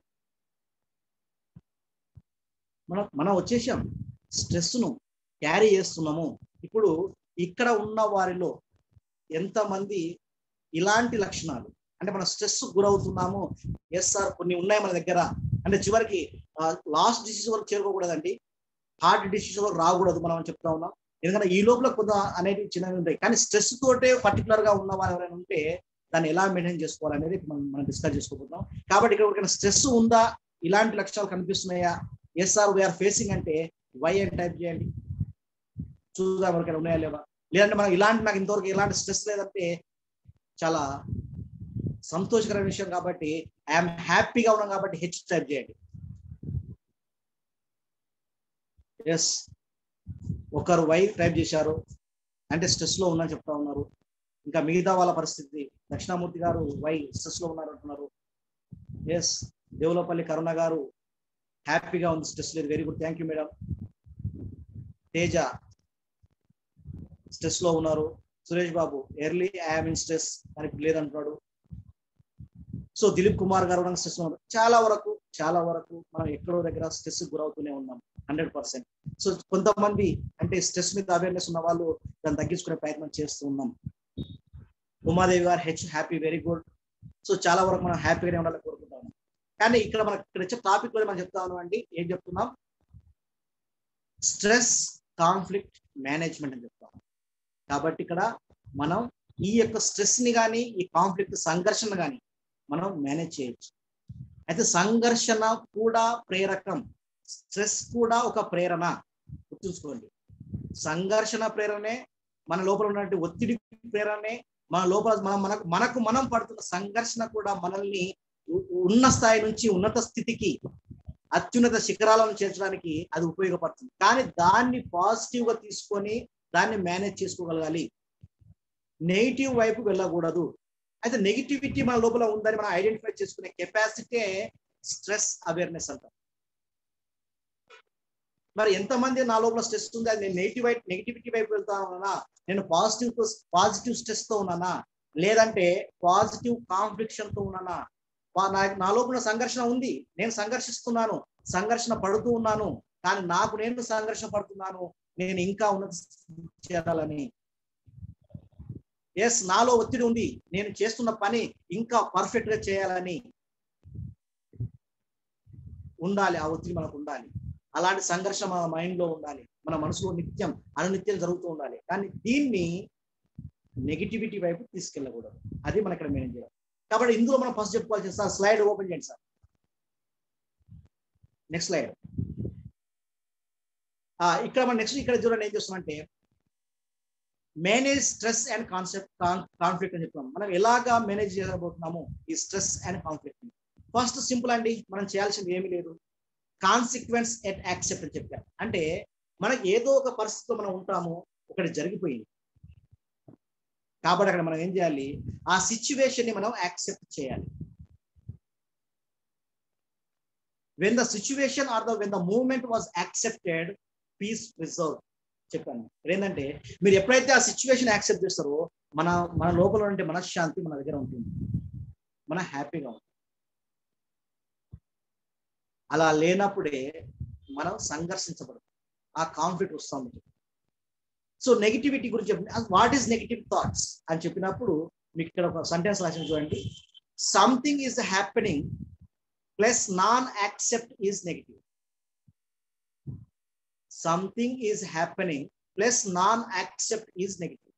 మనం వచ్చేసాం, స్ట్రెస్ ను క్యారీ చేస్తున్నాము. ఇప్పుడు ఇక్కడ ఉన్న వారిలో ఎంతమంది ఇలాంటి లక్షణాలు, అంటే మనం స్ట్రెస్ గురవుతున్నాము, ఎస్ సార్ కొన్ని ఉన్నాయి మన దగ్గర, అంటే చివరికి లాస్ట్ డిసీజ్ వరకు చేరుకోకూడదండి, హార్ట్ డిసీజ్ వరకు రాకూడదు మనం చెప్తా ఉన్నాం. ఎందుకంటే ఈ లోపల కొంత అనేవి చిన్నవి ఉంటాయి. కానీ స్ట్రెస్ తోటే పర్టికులర్ గా ఉన్న వారు ఎవరైనా ఉంటే దాన్ని ఎలా మెయింటైన్ చేసుకోవాలనేది మనం డిస్కస్ చేసుకోబోతున్నాం. కాబట్టి ఇక్కడ స్ట్రెస్ ఉందా, ఇలాంటి లక్షణాలు కనిపిస్తున్నాయా, ఎస్ సార్ వీఆర్ ఫేసింగ్ అంటే వై అని టైప్ చేయండి, చూద్దాం ఎవరికైనా ఉన్నాయా లేవా. లేదంటే మనం నాకు ఇంతవరకు ఎలాంటి స్ట్రెస్ లేదంటే చాలా సంతోషకరమైన విషయం కాబట్టి, ఐఎమ్ హ్యాపీగా ఉన్నాం కాబట్టి హెచ్ టైప్ చేయండి. ఎస్, ఒకరు వై టైప్ చేశారు అంటే స్ట్రెస్ లో ఉన్నా చెప్తా ఉన్నారు. ఇంకా మిగతా వాళ్ళ పరిస్థితి, దక్షిణామూర్తి గారు వై స్ట్రెస్ లో ఉన్నారు అంటున్నారు. ఎస్, దేవులపల్లి కరుణ గారు హ్యాపీగా ఉంది, స్ట్రెస్ లేదు, very good, thank you madam. Teja stress లో ఉన్నారు. Suresh Babu early I'm in stress అని లేదంటున్నాడు. సో దిలీప్ కుమార్ గారు స్ట్రెస్ ఉన్నారు. చాలా వరకు మనం ఎక్కడో దగ్గర స్ట్రెస్ గురవుతూనే ఉన్నాం 100%. సో కొంతమంది అంటే స్ట్రెస్ మీద అవేర్నెస్ ఉన్న వాళ్ళు దాన్ని తగ్గించుకునే ప్రయత్నం చేస్తూ ఉన్నాం. ఉమాదేవి గారు హ్యాపీ, వెరీ గుడ్. సో చాలా వరకు మనం హ్యాపీగానే ఉండాలని కోరుకుంటాము. కానీ ఇక్కడ మనకి ఇక్కడ వచ్చే టాపిక్ కూడా మనం చెప్తా ఉన్నాం అండి. ఏం చెప్తున్నాం? స్ట్రెస్ కాన్ఫ్లిక్ట్ మేనేజ్మెంట్ అని చెప్తాం. కాబట్టి ఇక్కడ మనం ఈ యొక్క స్ట్రెస్ ని కానీ ఈ కాన్ఫ్లిక్ట్ సంఘర్షణ కానీ మనం మేనేజ్ చేయొచ్చు. అయితే సంఘర్షణ కూడా ప్రేరకం, స్ట్రెస్ కూడా ఒక ప్రేరణ. గుర్తుంచుకోండి, సంఘర్షణ ప్రేరణే, మన లోపల ఉన్నటువంటి ఒత్తిడి ప్రేరణే, మన లోపల మనం పడుతున్న సంఘర్షణ కూడా మనల్ని ఉన్న స్థాయి నుంచి ఉన్నత స్థితికి, అత్యున్నత శిఖరాలను చేర్చడానికి అది ఉపయోగపడుతుంది. కానీ దాన్ని పాజిటివ్ గా తీసుకొని దాన్ని మేనేజ్ చేసుకోగలగాలి. నెగిటివ్ వైపు వెళ్ళకూడదు. అయితే నెగిటివిటీ మన లోపల ఉందని మనం ఐడెంటిఫై చేసుకునే కెపాసిటీ స్ట్రెస్ అవేర్నెస్ అంటాం. మరి ఎంతమంది నా లోపల స్ట్రెస్ ఉంది, అది నేను నెగిటివిటీ వైపు వెళ్తా ఉన్నానా, నేను పాజిటివ్ స్ట్రెస్ తో ఉన్నానా, లేదంటే పాజిటివ్ కాన్ఫ్లిక్షన్ తో ఉన్నానా? నా లోపల సంఘర్షణ ఉంది, నేను సంఘర్షిస్తున్నాను, సంఘర్షణ పడుతూ ఉన్నాను, కానీ నేను సంఘర్షణ పడుతున్నాను, నేను ఇంకా ఉన్నత చేరాలని. ఎస్, నాలో ఒత్తిడి ఉంది, నేను చేస్తున్న పని ఇంకా పర్ఫెక్ట్ గా చేయాలని ఉండాలి. ఆ ఒత్తిడి మనకు ఉండాలి. అలాంటి సంఘర్షణ మన మైండ్ లో ఉండాలి, మన మనసులో అనునిత్యం జరుగుతూ ఉండాలి. కానీ దీన్ని నెగిటివిటీ వైపు తీసుకెళ్ళకూడదు. అది మనం ఇక్కడ మేనేజ్ చేయాలి. కాబట్టి ఇందులో మనం ఫస్ట్ చెప్పుకోవాల్సిన, సార్ స్లైడ్ ఓపెన్ చేయండి సార్, నెక్స్ట్ స్లైడ్. ఇక్కడ మనం నెక్స్ట్ ఇక్కడ చూడండి ఏం చేస్తున్నామంటే మేనేజ్ స్ట్రెస్ అండ్ కాన్ఫ్లిక్ట్ అని చెప్తున్నాం. మనం ఎలాగా మేనేజ్ చేయబోతున్నాము ఈ stress and conflict? First simple అండి, మనం చేయాల్సింది ఏమీ లేదు, కాన్సిక్వెన్స్ ఎట్ యాక్సెప్ట్ అని చెప్పారు. అంటే మనకి ఏదో ఒక పరిస్థితిలో మనం ఉంటాము, ఒకటి జరిగిపోయింది కాబట్టి అక్కడ మనం ఏం చేయాలి, ఆ సిచ్యువేషన్ ని మనం యాక్సెప్ట్ చేయాలి. When the situation or when the movement was accepted, peace preserve చెప్పాను. ఏంటంటే మీరు ఎప్పుడైతే ఆ సిచ్యువేషన్ యాక్సెప్ట్ చేస్తారో మన లోపల ఉంటే మనశ్శాంతి మన దగ్గర ఉంటుంది, మన హ్యాపీగా ఉంటుంది. అలా లేనప్పుడే మనం సంఘర్షించబడతాం, ఆ కాన్ఫ్లిక్ట్ వస్తూ ఉంటుంది. సో నెగిటివిటీ గురించి వాట్ ఈస్ నెగిటివ్ థాట్స్ అని చెప్పినప్పుడు మీకు ఇక్కడ ఒక సెంటెన్స్ రాసిన చూడండి. Something is happening plus non accept is negative. Something is happening plus non accept is negative.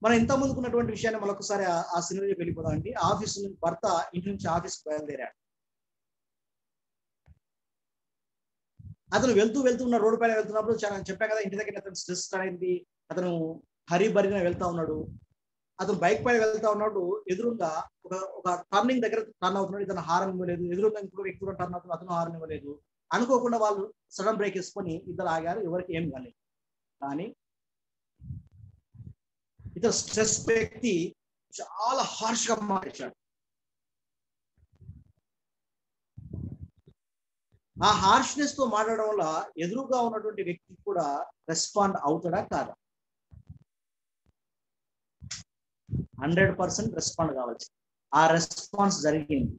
మనం ఇంత ముందుకున్నటువంటి విషయాన్ని మరొకసారి ఆ సినిమాకి వెళ్ళిపోదామండి. ఆఫీస్ నుంచి భర్త ఇంటి నుంచి ఆఫీస్కి బయలుదేరాడు. అతను వెళ్తున్న రోడ్డు పైన వెళ్తున్నప్పుడు చెప్పాను కదా, ఇంటి దగ్గర అతను స్ట్రెస్ అయింది, అతను హరిబరిగా వెళ్తా ఉన్నాడు. అతను బైక్ పైన వెళ్తా ఉన్నాడు, ఎదురుగా ఒక టర్నింగ్ దగ్గర టర్న్ అవుతున్నాడు, ఇతను హారన్ ఇవ్వలేదు. ఎదురుగా ఇంకో వ్యక్తి కూడా టర్న్ అవుతున్నాడు, అతను హారన్ ఇవ్వలేదు. అనుకోకుండా వాళ్ళు సడన్ బ్రేక్ వేసుకొని ఇద్దరు ఆగారు, ఎవరికి ఏం కాలేదు. కానీ ఇతను స్ట్రెస్ వ్యక్తి చాలా హార్ష్ గా మాట్లాడాడు. ఆ హార్ష్నెస్ తో మాట్లాడడం వల్ల ఎదురుగా ఉన్నటువంటి వ్యక్తి కూడా రెస్పాండ్ అవుతాడా కాదా? 100% రెస్పాండ్ కావచ్చు. ఆ రెస్పాన్స్ జరిగింది.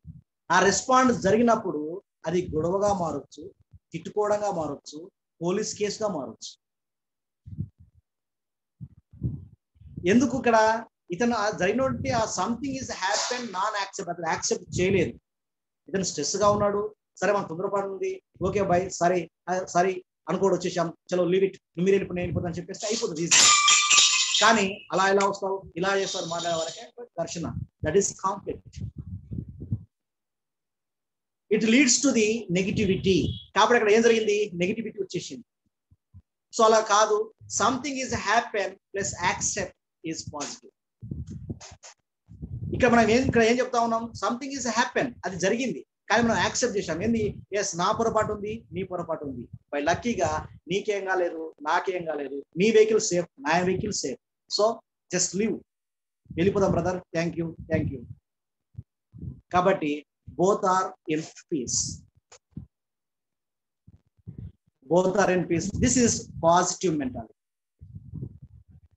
ఆ రెస్పాన్స్ జరిగినప్పుడు అది గొడవగా మారొచ్చు, తిట్టుకోవడంగా మారొచ్చు, పోలీస్ కేసుగా మారొచ్చు. ఎందుకు ఇక్కడ ఇతను జరిగినటువంటి ఆ something is happen non accept, అతను యాక్సెప్ట్ చేయలేదు. ఇతను స్ట్రెస్ గా ఉన్నాడు, సరే మన తొందరపాటు ఉంది, ఓకే బాయ్ సరే అనుకోడు, వచ్చేసాం, చలో లీవ్ ఇట్, మీరు వెళ్ళిపోయి వెళ్ళిపోతాను చెప్పేస్తే అయిపోతుంది ఈజీ. కానీ అలా ఎలా వస్తావు, ఇలా చేస్తారు మాట్లాడే వరకే ఘర్షణ. That is conflict. It leads to the negativity. కాబట్టి అక్కడ ఏం జరిగింది, నెగిటివిటీ వచ్చేసింది. సో అలా కాదు, something is happen plus accept is positive. ఇక్కడ మనం ఏం చెప్తా ఉన్నాం, సంథింగ్ ఈజ్ హ్యాపెన్, అది జరిగింది, కానీ మనం యాక్సెప్ట్ చేసాం. ఏంది, ఎస్ నా పొరపాటు ఉంది, నీ పొరపాటు ఉంది, బై లక్కీగా నీకేం కాలేదు, నాకేం కాలేదు, నీ వెహికల్ సేఫ్, నా vehicle safe, so just leave, వెళ్ళిపోదాం బ్రదర్, థ్యాంక్ యూ. కాబట్టి both are in peace. This is positive mentality.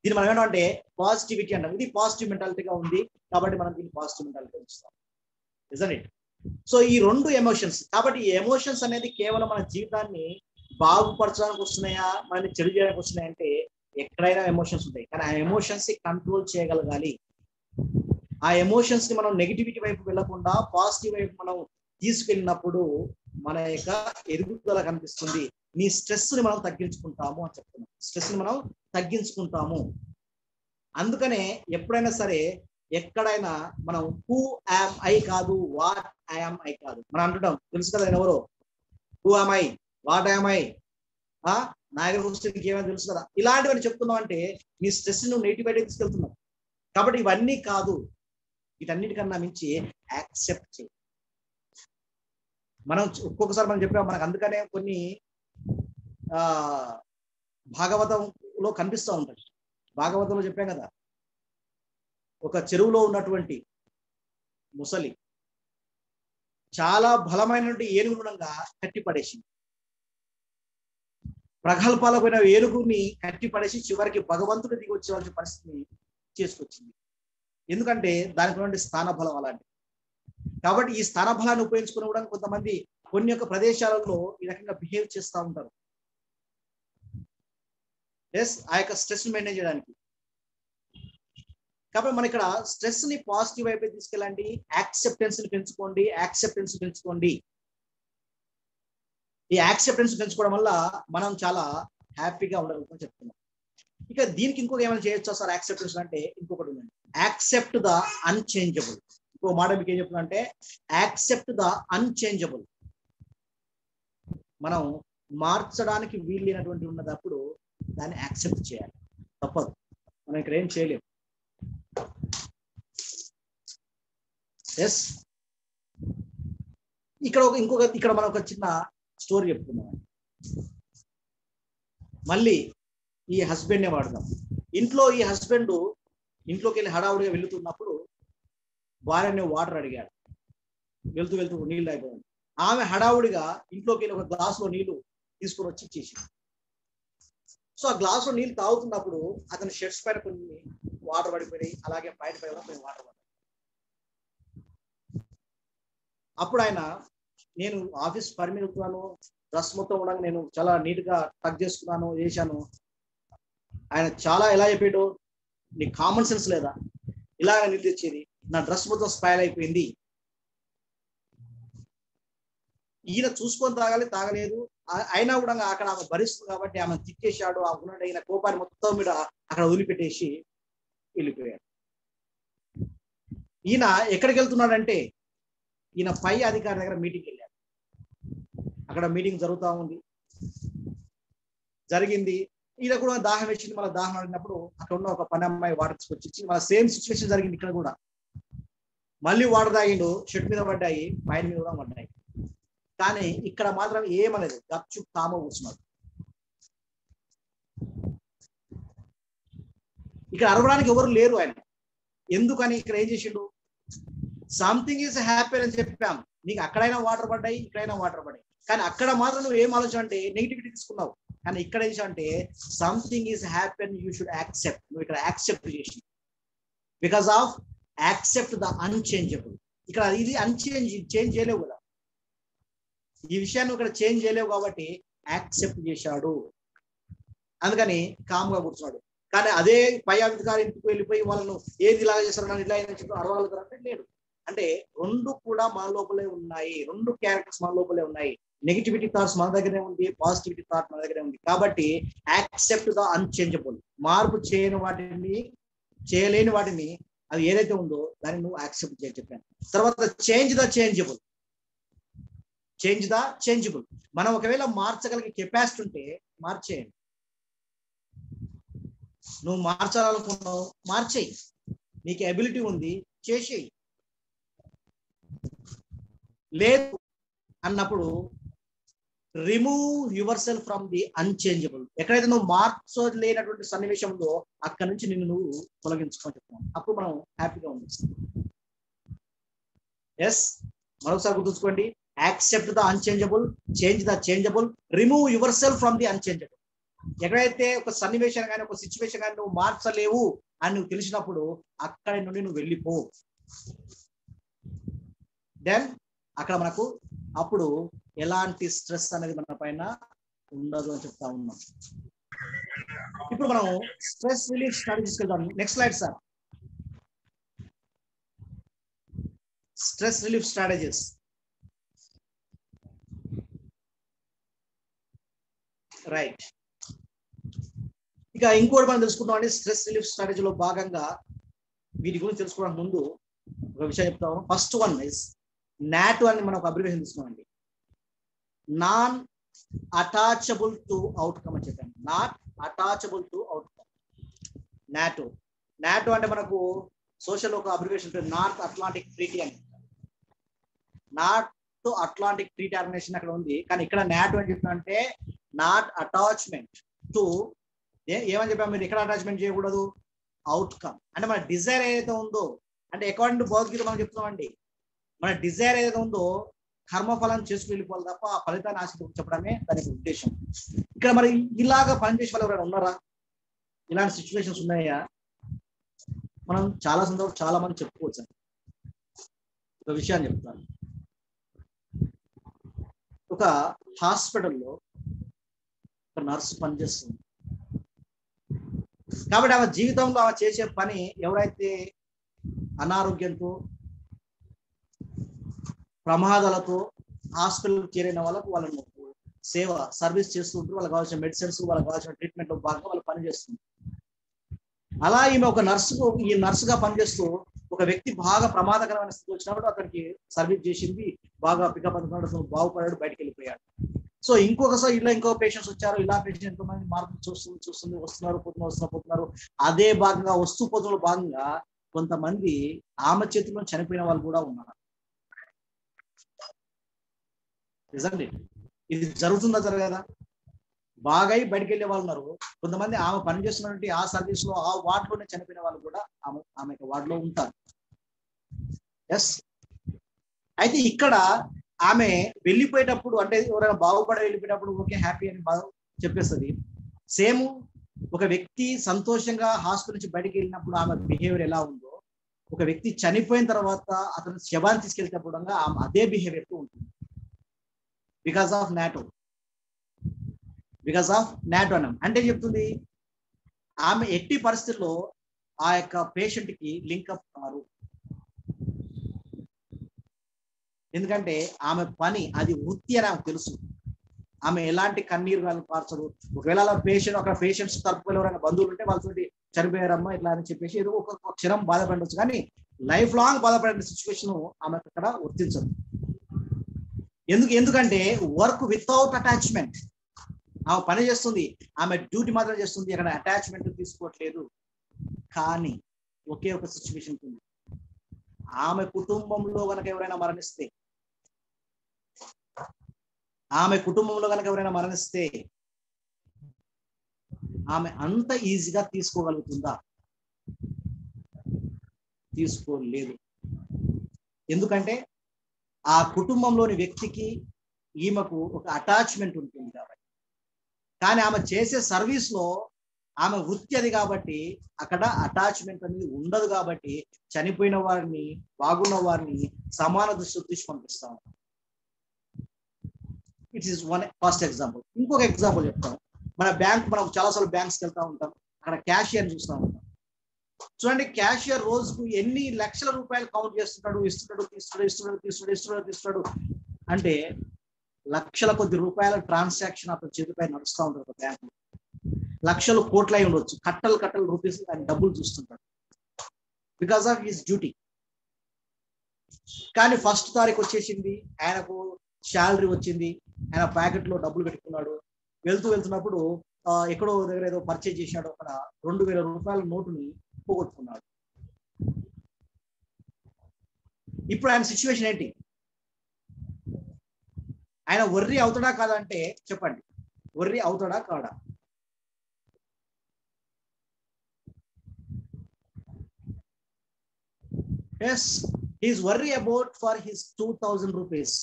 దీన్ని మనం ఏంటంటే పాజిటివిటీ అంటాం. ఇది పాజిటివ్ మెంటాలిటీగా ఉంది కాబట్టి మనం దీన్ని పాజిటివ్ మెంటాలిటీ చూస్తాం, ఇజంట్ ఇట్? సో ఈ రెండు ఎమోషన్స్, కాబట్టి ఈ ఎమోషన్స్ అనేది కేవలం మన జీవితాన్ని బాగుపరచడానికి వస్తున్నాయా, మనల్ని చెడు చేయడానికి వస్తున్నాయంటే ఎక్కడైనా ఎమోషన్స్ ఉంటాయి, కానీ ఆ ఎమోషన్స్ ని కంట్రోల్ చేయగలగాలి. ఆ ఎమోషన్స్ ని మనం నెగిటివిటీ వైపు వెళ్లకుండా పాజిటివ్ వైపు మనం తీసుకెళ్ళినప్పుడు మన యొక్క ఎదుగుదల కనిపిస్తుంది. నీ స్ట్రెస్ ని మనం తగ్గించుకుంటాము అని చెప్తున్నాం. స్ట్రెస్ ని మనం తగ్గించుకుంటాము. అందుకనే ఎప్పుడైనా సరే ఎక్కడైనా మనం హూ యామ్ ఐ కాదు, వాట్ ఐఎమ్ ఐ కాదు. మనం అంటుంటాం, తెలుసు కదా ఎవరో, who am I, what I'm I, నా దగ్గర వస్తే ఇంకేమైనా తెలుసు కదా. ఇలాంటివన్నీ చెప్తున్నావు అంటే నీ స్ట్రెస్ నువ్వు నెగిటివ్ వైపు తీసుకెళ్తున్నావు. కాబట్టి ఇవన్నీ కాదు, వీటన్నిటికన్నా మించి యాక్సెప్ట్ చేయి. మనం ఒక్కొక్కసారి మనం చెప్పాం, మనకు అందుకనే కొన్ని భాగవతంలో కనిపిస్తూ ఉంటాయి. భాగవతంలో చెప్పాం కదా, ఒక చెరువులో ఉన్నటువంటి ముసలి చాలా బలమైనటువంటి ఏనుగునుగా కట్టి పడేసింది. ప్రగల్భాలకు పోయిన ఏనుగుని కట్టి పడేసి చివరికి భగవంతుడు దిగి వచ్చేవాల్సిన పరిస్థితిని చేసుకొచ్చింది. ఎందుకంటే దానికి ఉన్నటువంటి స్థాన బలం అలాంటి. కాబట్టి ఈ స్థాన బలాన్ని ఉపయోగించుకుని కూడా కొంతమంది కొన్ని యొక్క ప్రదేశాలలో ఈ రకంగా బిహేవ్ చేస్తూ ఉంటారు. ఎస్, ఆ యొక్క స్ట్రెస్ మెయింటైన్ చేయడానికి. కాబట్టి మన ఇక్కడ స్ట్రెస్ ని పాజిటివ్ వైపు తీసుకెళ్ళండి, యాక్సెప్టెన్స్ ని పెంచుకోండి, యాక్సెప్టెన్స్ పెంచుకోండి. ఈ యాక్సెప్టెన్స్ పెంచుకోవడం వల్ల మనం చాలా హ్యాపీగా ఉండగలుగుతాం చెప్తున్నాం. ఇక దీనికి ఇంకొక ఏమైనా చేయొచ్చా సార్ యాక్సెప్టెన్స్ అంటే? ఇంకొకటి ఉందండి, యాక్సెప్ట్ ద అన్చేంజబుల్. ఇంకో మాట మీకు ఏం చెప్తున్నా, యాక్సెప్ట్ ద అన్చేంజబుల్. మనం మార్చడానికి వీలైనటువంటి ఉన్నదప్పుడు దాన్ని యాక్సెప్ట్ చేయాలి, తప్పదు. మనం ఇక్కడ ఏం చేయలేము. ఎస్, ఇక్కడ మనం ఒక చిన్న స్టోరీ చెప్పుకున్నాం. మళ్ళీ ఈ హస్బెండ్ నే వాడదాం. ఇంట్లో ఈ హస్బెండ్ ఇంట్లోకి వెళ్ళి హడావుడిగా వెళుతున్నప్పుడు భార్యని వాటర్ అడిగాడు. వెళ్తూ నీళ్ళు అయిపోయింది. ఆమె హడావుడిగా ఇంట్లోకి వెళ్ళి ఒక గ్లాసులో నీళ్లు తీసుకొని వచ్చి ఇచ్చేసింది. సో ఆ గ్లాసులో నీళ్ళు తాగుతున్నప్పుడు అతని షర్ట్స్ పైన కొన్ని వాటర్ పడిపోయి, అలాగే బయట పైన కొన్ని వాటర్ పడ్డాయి. అప్పుడు ఆయన, నేను ఆఫీస్ పని మీద వెళ్తున్నాను, డ్రెస్ మొత్తం కూడా నేను చాలా నీట్ గా టక్ చేసుకున్నాను, చేశాను. ఆయన చాలా ఎలా చెప్పాడు, నీకు కామన్ సెన్స్ లేదా, ఇలాగ నీళ్ళు తెచ్చేది, నా డ్రెస్ మొత్తం స్పాయిల్ అయిపోయింది. ఈయన చూసుకొని తాగలేదు, అయినా కూడా అక్కడ ఆమె భరిస్తుంది కాబట్టి ఆమె తిట్టేశాడు. ఆ ఉన్నటువంటి ఈయన కోపాన్ని మొత్తం మీద అక్కడ వదిలిపెట్టేసి వెళ్ళిపోయాడు. ఈయన ఎక్కడికి వెళ్తున్నాడంటే ఈయన పై అధికారి దగ్గర మీటింగ్కి వెళ్ళాడు. అక్కడ మీటింగ్ జరిగింది. ఈయన కూడా దాహం వేసింది. మళ్ళీ దాహం అడిగినప్పుడు అక్కడ ఉన్న ఒక పని అమ్మాయి వాటర్ తీసుకొచ్చి, మళ్ళీ సేమ్ సిచ్యువేషన్ జరిగింది ఇక్కడ కూడా. మళ్ళీ వాటర్ తాగిండు, షర్ట్ మీద పడ్డాయి, పైన మీద కూడా పడ్డాయి. కానీ ఇక్కడ మాత్రం ఏమనేది, గప్చు కామ కూర్చున్నాడు. ఇక్కడ అరవడానికి ఎవరు లేరు ఆయన. ఎందుకని ఇక్కడ ఏం చేసిండు, సంథింగ్ ఈజ్ హ్యాపీ అని చెప్పాం. నీకు అక్కడైనా వాటర్ పడ్డాయి, ఇక్కడైనా వాటర్ పడ్డాయి, కానీ అక్కడ మాత్రం నువ్వు ఏం ఆలోచన అంటే నెగిటివిటీ తీసుకున్నావు. కానీ ఇక్కడ ఏం అంటే something is happy, you should accept. నువ్వు ఇక్కడ యాక్సెప్ట్ చేసి, because of accept the unchangeable. ఇక్కడ ఇది చేంజ్ చేయలేవు కదా, ఈ విషయాన్ని ఇక్కడ చేంజ్ చేయలేవు కాబట్టి యాక్సెప్ట్ చేశాడు. అందుకని కామ్గా కూర్చున్నాడు. కానీ అదే పై అధికారి ఇంటికి వెళ్ళిపోయి వాళ్ళను ఏది ఇలాగ చేస్తారు, నన్ను ఇట్లా అయినా చెప్పి అరవగలుగుతారంటే లేడు. అంటే రెండు కూడా మన లోపలే ఉన్నాయి, రెండు క్యారెక్టర్స్ మన లోపలే ఉన్నాయి. నెగిటివిటీ థాట్స్ మన దగ్గరే ఉంది, పాజిటివిటీ థాట్ మన దగ్గరే ఉంది. కాబట్టి యాక్సెప్ట్ ద అన్చేంజబుల్. మార్పు చేయలేని వాటిని అది ఏదైతే ఉందో దాన్ని నువ్వు యాక్సెప్ట్ చేయ చెప్పాను. తర్వాత చేంజ్ ద చేంజబుల్. మనం ఒకవేళ మార్చగలిగే కెపాసిటీ ఉంటే మార్చేయండి. నువ్వు మార్చాలనుకున్నావు, మార్చేయి. నీకు ఎబిలిటీ ఉంది, చేసేయి. లేదు అన్నప్పుడు remove your self from the unchangeable. ఎక్కడైతే నువ్వు మార్చలేనటువంటి సన్నివేశం ఉందో అక్కడ నుంచి నిన్ను నువ్వు తొలగించుకొని చెప్తావు. అప్పుడు మనం హ్యాపీగా ఉండొచ్చు. ఎస్, మరొకసారి గుర్తుంచుకోండి, accept the unchangeable, change the changeable, remove your self from the unchangeable. ఎక్కడైతే ఒక సన్నివేశం కానీ ఒక సిచ్యువేషన్ కానీ నువ్వు మార్చలేవు అని నువ్వు తెలిసినప్పుడు అక్కడి నుండి నువ్వు వెళ్ళిపో. దెన్ అక్కడ మనకు అప్పుడు ఎలాంటి స్ట్రెస్ అనేది మన పైన ఉండదు అని చెప్తా ఉన్నాం. ఇప్పుడు మనం స్ట్రెస్ రిలీఫ్ స్ట్రాటజీస్ వెళ్దాం. Next slide sir. Stress relief strategies. Right. ఇక ఇంకోటి మనం తెలుసుకుందాం అండి. స్ట్రెస్ రిలీఫ్ స్ట్రాటజీలో భాగంగా వీటి గురించి తెలుసుకోవడానికి ముందు ఒక విషయం చెప్తాము. ఫస్ట్ వన్ ఇస్ నాట్ అని మనం ఒక అబ్రివేషన్ తీసుకున్నామండి. నాన్ అటాచబుల్ టు అవుట్కమ్ అని చెప్పాను. Not attachable to outcome. NATO. NATO అంటే మనకు సోషల్ ఒక అబ్రివేషన్ ఉంటుంది. నార్త్ అట్లాంటిక్ ట్రీటీ అని. నార్త్ అట్లాంటిక్ ట్రీటీ ఆర్గనైజేషన్ అక్కడ ఉంది. కానీ ఇక్కడ నాటో అని చెప్తుంటే నాట్ అటాచ్మెంట్ టు, ఏమని చెప్పాము మీరు, ఎక్కడ అటాచ్మెంట్ చేయకూడదు, అవుట్కమ్. అంటే మన డిజైర్ ఏదైతే ఉందో, అంటే అకార్డింగ్ టు భగవద్గీత మనం చెప్తున్నామండి, మన డిజైర్ ఏదైతే ఉందో కర్మఫలం చేసుకుని వెళ్ళిపోవాలి తప్ప ఆ ఫలితాన్ని ఆశించి చెప్పడమే దానికి ఉద్దేశం. ఇక్కడ మరి ఇలాగా పనిచేసే వాళ్ళు ఎవరైనా ఉన్నారా? ఇలాంటి సిచ్యువేషన్స్ ఉన్నాయా? మనం చాలా సందర్భాలు చాలా మంది చెప్పుకోవచ్చు. ఒక విషయాన్ని చెప్తాను. ఒక హాస్పిటల్లో ఒక నర్సు పనిచేస్తుంది. కాబట్టి ఆమె జీవితంలో ఆమె చేసే పని, ఎవరైతే అనారోగ్యంతో ప్రమాదాలతో హాస్పిటల్ చేరిన వాళ్ళను సర్వీస్ చేస్తూ ఉంటారు. వాళ్ళకి కావాల్సిన మెడిసిన్స్, వాళ్ళకి కావాల్సిన ట్రీట్మెంట్ లో భాగంగా వాళ్ళు పనిచేస్తుంది. అలా ఈమె ఒక నర్సుగా పనిచేస్తూ ఒక వ్యక్తి బాగా ప్రమాదకరమైన స్థితి వచ్చినప్పుడు అక్కడికి సర్వీస్ చేసింది, బాగా పికప్ అందుకున్నాడు, బాగుపడాడు, బయటకు వెళ్ళిపోయాడు. సో ఇంకొకసారి ఇలా ఇంకో పేషెంట్స్ వచ్చారు. ఇలా పేషెంట్ ఎంతో మంది మార్పులు చూస్తుంది వస్తున్నారు, పోతున్నారు. అదే భాగంగా వస్తూ పోతున్న భాగంగా కొంతమంది ఆమె చేతిలో చనిపోయిన వాళ్ళు కూడా ఉన్నారు. నిజండి, ఇది జరుగుతుందా జరగదా? బాగా బయటకు వెళ్ళే వాళ్ళు ఉన్నారు. కొంతమంది ఆమె పనిచేస్తున్నటువంటి ఆ సర్వీస్ లో ఆ వార్డులోనే చనిపోయిన వాళ్ళు కూడా ఆమె వార్డులో ఉంటారు. ఎస్. అయితే ఇక్కడ ఆమె వెళ్ళిపోయేటప్పుడు, అంటే ఎవరైనా బాగుపడే వెళ్ళిపోయేటప్పుడు ఓకే హ్యాపీ అని బాగా చెప్పేస్తుంది. సేమ్ ఒక వ్యక్తి సంతోషంగా హాస్పిటల్ నుంచి బయటకు వెళ్ళినప్పుడు ఆమె బిహేవియర్ ఎలా ఉందో, ఒక వ్యక్తి చనిపోయిన తర్వాత అతను శవాన్ని తీసుకెళ్తేప్పుడు ఆమె అదే బిహేవియర్ ఉంటుంది. బికాస్ ఆఫ్ నాటో అనం అంటే చెప్తుంది ఆమె ఎట్టి పరిస్థితుల్లో ఆ యొక్క పేషెంట్ కి లింకప్ కారు. ఎందుకంటే ఆమె పని అది వృత్తి అని ఆమెకు తెలుసు. ఆమె ఎలాంటి కన్నీరు కార్చదు. ఒకవేళ పేషెంట్స్ తరపున ఎవరైనా బంధువులు ఉంటే వాళ్ళతో చనిపోయారమ్మా ఇట్లా అని చెప్పేసి ఏదో ఒక క్షణం బాధపడవచ్చు, కానీ లైఫ్ లాంగ్ బాధపడే సిచ్యువేషన్ ఆమె అక్కడ వర్తించదు. ఎందుకంటే వర్క్ వితౌట్ అటాచ్మెంట్. ఆమె పని చేస్తుంది, ఆమె డ్యూటీ మాత్రం చేస్తుంది, అక్కడ అటాచ్మెంట్ తీసుకోవట్లేదు. కానీ ఒకే ఒక సిచ్యువేషన్ ఉంది. ఆమె కుటుంబంలో కనుక ఎవరైనా మరణిస్తే, ఆమె అంత ఈజీగా తీసుకోగలుగుతుందా? తీసుకోలేదు. ఎందుకంటే ఆ కుటుంబంలోని వ్యక్తికి ఈమెకు ఒక అటాచ్మెంట్ ఉంటుంది కాబట్టి. కానీ ఆమె చేసే సర్వీస్ లో ఆమె వృత్తి అది కాబట్టి అక్కడ అటాచ్మెంట్ అనేది ఉండదు. కాబట్టి చనిపోయిన వారిని, బాగున్న వారిని సమాన దృష్టి పంపిస్తాం. It is one first example. ఇంకొక ఎగ్జాంపుల్ చెప్తాం. మనం చాలాసార్లు బ్యాంక్స్కి వెళ్తా ఉంటాం, అక్కడ క్యాషియర్ చూస్తూ ఉంటాం. చూడండి, క్యాషియర్ రోజుకు ఎన్ని లక్షల రూపాయలు కౌంట్ చేస్తున్నాడు, ఇస్తున్నాడు అంటే లక్షల కొద్ది రూపాయల ట్రాన్సాక్షన్ అతని చేతిపై నడుస్తూ ఉంటారు. ఒక బ్యాంకు లక్షలు కోట్లై ఉండొచ్చు, కట్టలు రూపీస్ ఆయన డబ్బులు చూస్తుంటాడు బికాస్ ఆఫ్ హిస్ డ్యూటీ. కానీ ఫస్ట్ తారీఖు వచ్చేసింది, ఆయనకు శాలరీ వచ్చింది, ఆయన ప్యాకెట్ లో డబ్బులు పెట్టుకున్నాడు. వెళ్తున్నప్పుడు ఎక్కడో దగ్గర ఏదో పర్చేజ్ చేసినాడు, అక్కడ 2000 రూపాయల నోటుని పోగొట్టుకున్నాడు. ఇప్పుడు ఆయన సిచ్యువేషన్ ఏంటి? ఆయన వర్రీ అవుతాడా కాదా అంటే చెప్పండి, వర్రీ అవుతాడా కాడా? Yes, he's worry about for his 2000 rupees.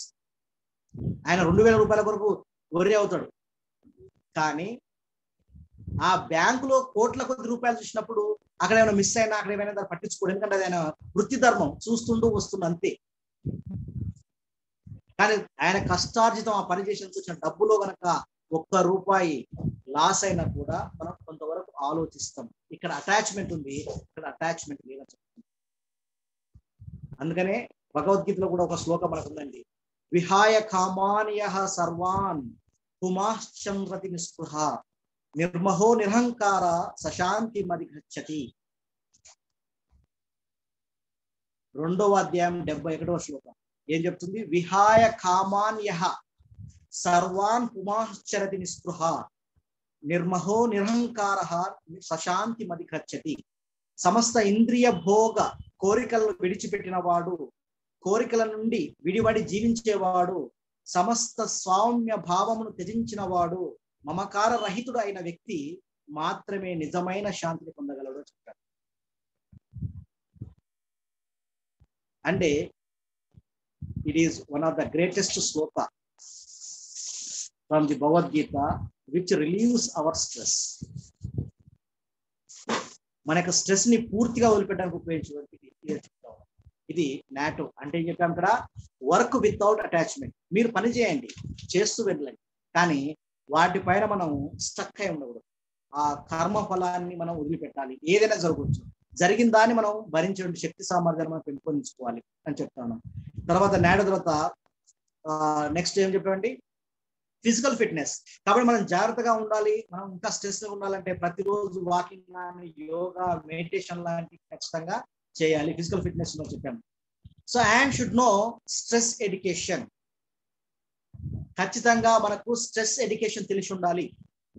ఆయన 2000 రూపాయల కొరకు వర్రీ అవుతాడు. కానీ ఆ బ్యాంకులో కోట్ల కొద్ది రూపాయలు చూసినప్పుడు అక్కడ ఏమైనా మిస్ అయినా, అక్కడ ఏమైనా దాన్ని పట్టించుకోడు. ఎందుకంటే అది ఆయన వృత్తి ధర్మం, చూస్తుంటూ వస్తుంది అంతే. కానీ ఆయన కష్టార్జితం, ఆ పని చేసిన చూసిన డబ్బులో కనుక 1 రూపాయి లాస్ అయినా కూడా మనం ఆలోచిస్తాం. ఇక్కడ అటాచ్మెంట్ ఉంది, ఇక్కడ అటాచ్మెంట్ లేదని చెప్తుంది. అందుకనే భగవద్గీతలో కూడా ఒక శ్లోకం మనకు ఉందండి, విహాయ కామాన్యః సర్వాన్ పుమాశ్చంద్రతి నిస్పృహ నిర్మహో నిరహంకార సశాంతి మధిగచ్చతి. 2వ అధ్యాయం 71వ శ్లోకం ఏం చెప్తుంది? విహాయ కామాన్యః సర్వాన్ పుమాశ్చరతి నిస్పృహ నిర్మహో నిరహంకార సశాంతి మధిగచ్చతి. సమస్త ఇంద్రియ భోగ కోరికలను విడిచిపెట్టిన వాడు, కోరికల నుండి విడివడి జీవించేవాడు, సమస్త సౌమ్య భావమును త్యజించిన వాడు, మమకార రహితుడు అయిన వ్యక్తి మాత్రమే నిజమైన శాంతిని పొందగలడు చెప్తారు. అంటే it is one of the greatest Shloka from the Bhagavad Gita which relieves hour stress. మన యొక్క స్ట్రెస్ ని పూర్తిగా వదిలిపెట్టడానికి ఉపయోగించేది ఇది నాటో. అంటే ఏం చెప్పాము ఇక్కడ? Work without attachment. మీరు పని చేయండి, చేస్తూ వెళ్ళండి, కానీ వాటిపైన మనం స్టక్ అయి ఉండకూడదు. ఆ కర్మ ఫలాన్ని మనం వదిలిపెట్టాలి. ఏదైనా జరగవచ్చు, జరిగిన దాన్ని మనం భరించే శక్తి సామర్థ్యాన్ని మనం పెంపొందించుకోవాలి అని చెప్తాను. తర్వాత నాటో తర్వాత నెక్స్ట్ ఏం చెప్పామండి? Physical fitness. కాబట్టి మనం జాగ్రత్తగా ఉండాలి. మనం ఇంకా స్ట్రెస్ ఉండాలంటే ప్రతిరోజు వాకింగ్ లాంటి, యోగా, మెడిటేషన్ లాంటివి ఖచ్చితంగా చేయాలి. ఫిజికల్ ఫిట్నెస్ లో చెప్పాము. So and should know stress education. ఖచ్చితంగా మనకు స్ట్రెస్ ఎడ్యుకేషన్ తెలిసి ఉండాలి.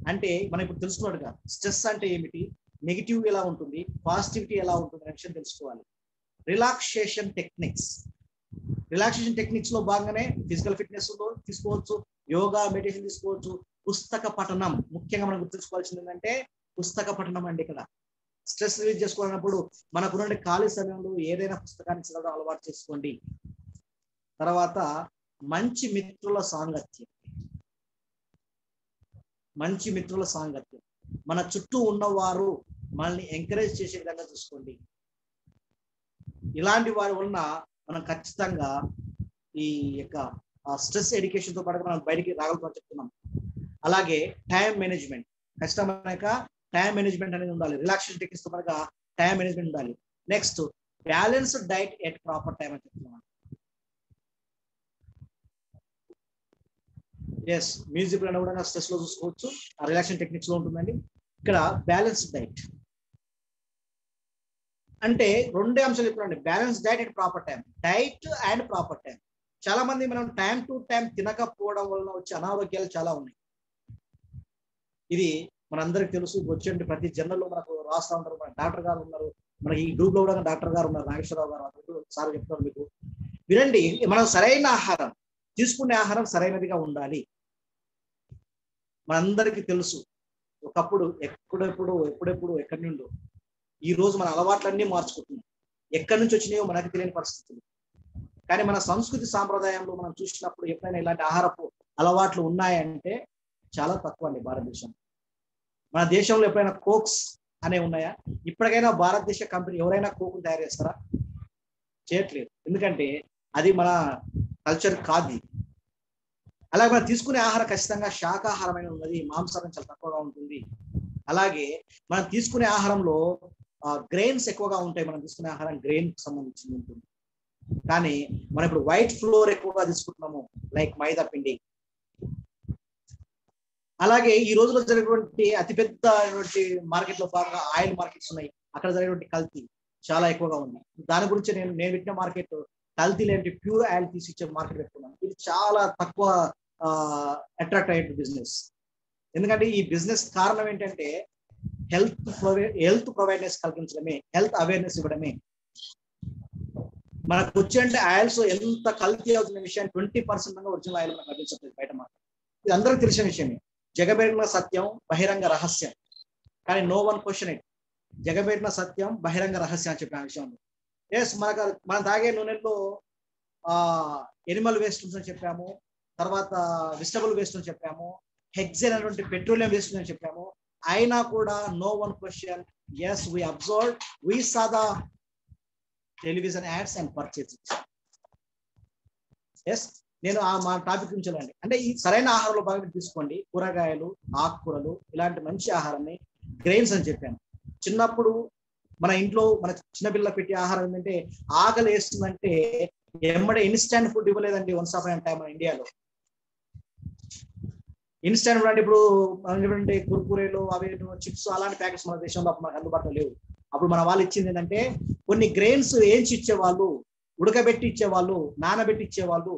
అంటే మనం ఇప్పుడు తెలుసుకున్నట్టుగా స్ట్రెస్ అంటే ఏమిటి, నెగిటివ్ ఎలా ఉంటుంది, పాజిటివిటీ ఎలా ఉంటుంది అనే విషయం తెలుసుకోవాలి. Relaxation techniques. రిలాక్సేషన్ టెక్నిక్స్ లో భాగంగానే ఫిజికల్ ఫిట్నెస్ లో తీసుకోవచ్చు, యోగా, మెడిటేషన్ తీసుకోవచ్చు. పుస్తక పఠనం ముఖ్యంగా మనం గుర్తుంచుకోవాల్సింది ఏంటంటే పుస్తక పఠనం అండి. ఇక్కడ స్ట్రెస్ రిలీజ్ చేసుకోవాలన్నప్పుడు మనకున్న ఖాళీ సమయంలో ఏదైనా పుస్తకాన్ని చదవడం అలవాటు చేసుకోండి. తర్వాత మంచి మిత్రుల సాంగత్యం. మంచి మిత్రుల సాంగత్యం. మన చుట్టూ ఉన్నవారు మనల్ని ఎంకరేజ్ చేసే విధంగా చూసుకోండి. ఇలాంటి వారి వలన మనం ఖచ్చితంగా ఈ యొక్క స్ట్రెస్ ఎడ్యుకేషన్ తో పాటు మనం బయటికి రాగలుగుతామని చెప్తున్నాం. అలాగే టైం మేనేజ్మెంట్. ఖచ్చితంగా టైం మేనేజ్మెంట్ అనేది ఉండాలి. రిలాక్సేషన్ టెక్నిక్స్ తో పాటుగా టైం మేనేజ్మెంట్ ఉండాలి. Next balanced diet at proper time అని చెప్తున్నాం. ఎస్, మ్యూజిక్ లో కూడా స్ట్రెస్ లో చూసుకోవచ్చు, ఆ రిలాక్సేషన్ టెక్నిక్స్ లో ఉంటుందండి. ఇక్కడ బ్యాలెన్స్డ్ డైట్ అంటే 2 అంశాలు చెప్తున్నాండి. Balance diet and proper time. Diet and proper time. చాలా మంది మనం టైం టు టైం తినకపోవడం వలన వచ్చే అనారోగ్యాలు చాలా ఉన్నాయి. ఇది మనందరికి తెలుసు. వచ్చేంటి ప్రతి జర్నల్లో మనకు రాస్తా ఉంటారు. మన డాక్టర్ గారు ఉన్నారు, మన ఈ గ్రూప్ లో కూడా డాక్టర్ గారు ఉన్నారు, నాగేశ్వరరావు గారు సార్ చెప్తారు మీకు. వినండి, మనం సరైన ఆహారం తీసుకునే ఆహారం సరైనదిగా ఉండాలి. మనందరికీ తెలుసు ఒకప్పుడు ఎప్పుడెప్పుడు ఎక్కడి నుండో ఈ రోజు మన అలవాట్లన్నీ మార్చుకుంటున్నాం. ఎక్కడి నుంచి వచ్చినాయో మనకు తెలియని పరిస్థితులు. కానీ మన సంస్కృతి సాంప్రదాయంలో మనం చూసినప్పుడు ఎప్పుడైనా ఇలాంటి ఆహారపు అలవాట్లు ఉన్నాయంటే చాలా తక్కువ అండి భారతదేశం. మన దేశంలో ఎప్పుడైనా కోక్స్ అనేవి ఉన్నాయా? ఇప్పటికైనా భారతదేశ కంపెనీ ఎవరైనా కోక్ తయారు చేస్తారా? చేయట్లేదు. ఎందుకంటే అది మన కల్చర్ కాదు. అలాగే మనం తీసుకునే ఆహారం ఖచ్చితంగా శాకాహారమైన ఉన్నది, మాంసాహారం చాలా తక్కువగా ఉంటుంది. అలాగే మనం తీసుకునే ఆహారంలో గ్రెయిన్స్ ఎక్కువగా ఉంటాయి. మనం తీసుకునే ఆహారం గ్రెయిన్ సంబంధించింది ఉంటుంది. కానీ మనం ఇప్పుడు వైట్ ఫ్లోర్ ఎక్కువగా తీసుకుంటున్నాము, లైక్ మైదా పిండి. అలాగే ఈ రోజులో జరిగేటువంటి అతిపెద్ద మార్కెట్ లో భాగంగా ఆయిల్ మార్కెట్స్ ఉన్నాయి. అక్కడ జరిగేటువంటి కల్తీ చాలా ఎక్కువగా ఉంది. దాని గురించి నేను పెట్టిన మార్కెట్ కల్తీ లేని ప్యూర్ ఆయిల్ తీసి ఇచ్చే మార్కెట్ పెట్టుకున్నాను. ఇది చాలా తక్కువ అట్రాక్ట్ అయ్యే బిజినెస్. ఎందుకంటే ఈ బిజినెస్ కారణం ఏంటంటే హెల్త్ ప్రొవైడ్నెస్ కల్పించడమే, హెల్త్ అవేర్నెస్ ఇవ్వడమే. మనకు వచ్చే ఆయిల్స్ ఎంత కల్తీ అవుతున్న విషయాన్ని 20% ఒరిజినల్ ఆయిల్ మనకు లభించట్లేదు బయట మార్కెట్. ఇది అందరికి తెలిసిన విషయమే. జగబెరిగిన సత్యం బహిరంగ రహస్యం. కానీ నో వన్ క్వశ్చన్ ఇట్. జగబెరిగిన సత్యం బహిరంగ రహస్యం అని చెప్పిన విషయం. ఎస్, మనం తాగే నూనెల్లో ఎనిమల్ వేస్ట్ అని చెప్పాము, తర్వాత వెజిటబుల్ వేస్ట్ అని చెప్పాము, హెక్సేన్ అనేటువంటి పెట్రోలియం వేస్ట్ అని చెప్పాము. అయినా కూడా no one question. Yes, we observe, we saw the television ads and purchase. Yes, నేను మా టాపిక్ నుంచి వెళ్ళండి. అంటే ఈ సరైన ఆహారంలో భాగంగా తీసుకోండి. కూరగాయలు, ఆకుకూరలు, ఇలాంటి మంచి ఆహారాన్ని గ్రెయిన్స్ అని చెప్పాను. చిన్నప్పుడు మన ఇంట్లో మన చిన్నపిల్ల పెట్టే ఆహారం ఏంటంటే ఆకలి వేస్తుందంటే ఎమ్మడే ఇన్స్టాంట్ ఫుడ్ ఇవ్వలేదండి. వన్స్ ఆఫ్ టైం మన ఇండియాలో ఇన్స్టాంట్ ఫుడ్ అంటే ఇప్పుడు ఏంటంటే కుర్కురేలు అవి చిప్స్ అలాంటి ప్యాకెట్స్ మన దేశంలో మనకు అందుబాటులో లేవు. అప్పుడు మన వాళ్ళు ఇచ్చింది ఏంటంటే కొన్ని గ్రెయిన్స్ ఏంచి ఇచ్చేవాళ్ళు, ఉడకబెట్టి ఇచ్చేవాళ్ళు, నానబెట్టి ఇచ్చేవాళ్ళు,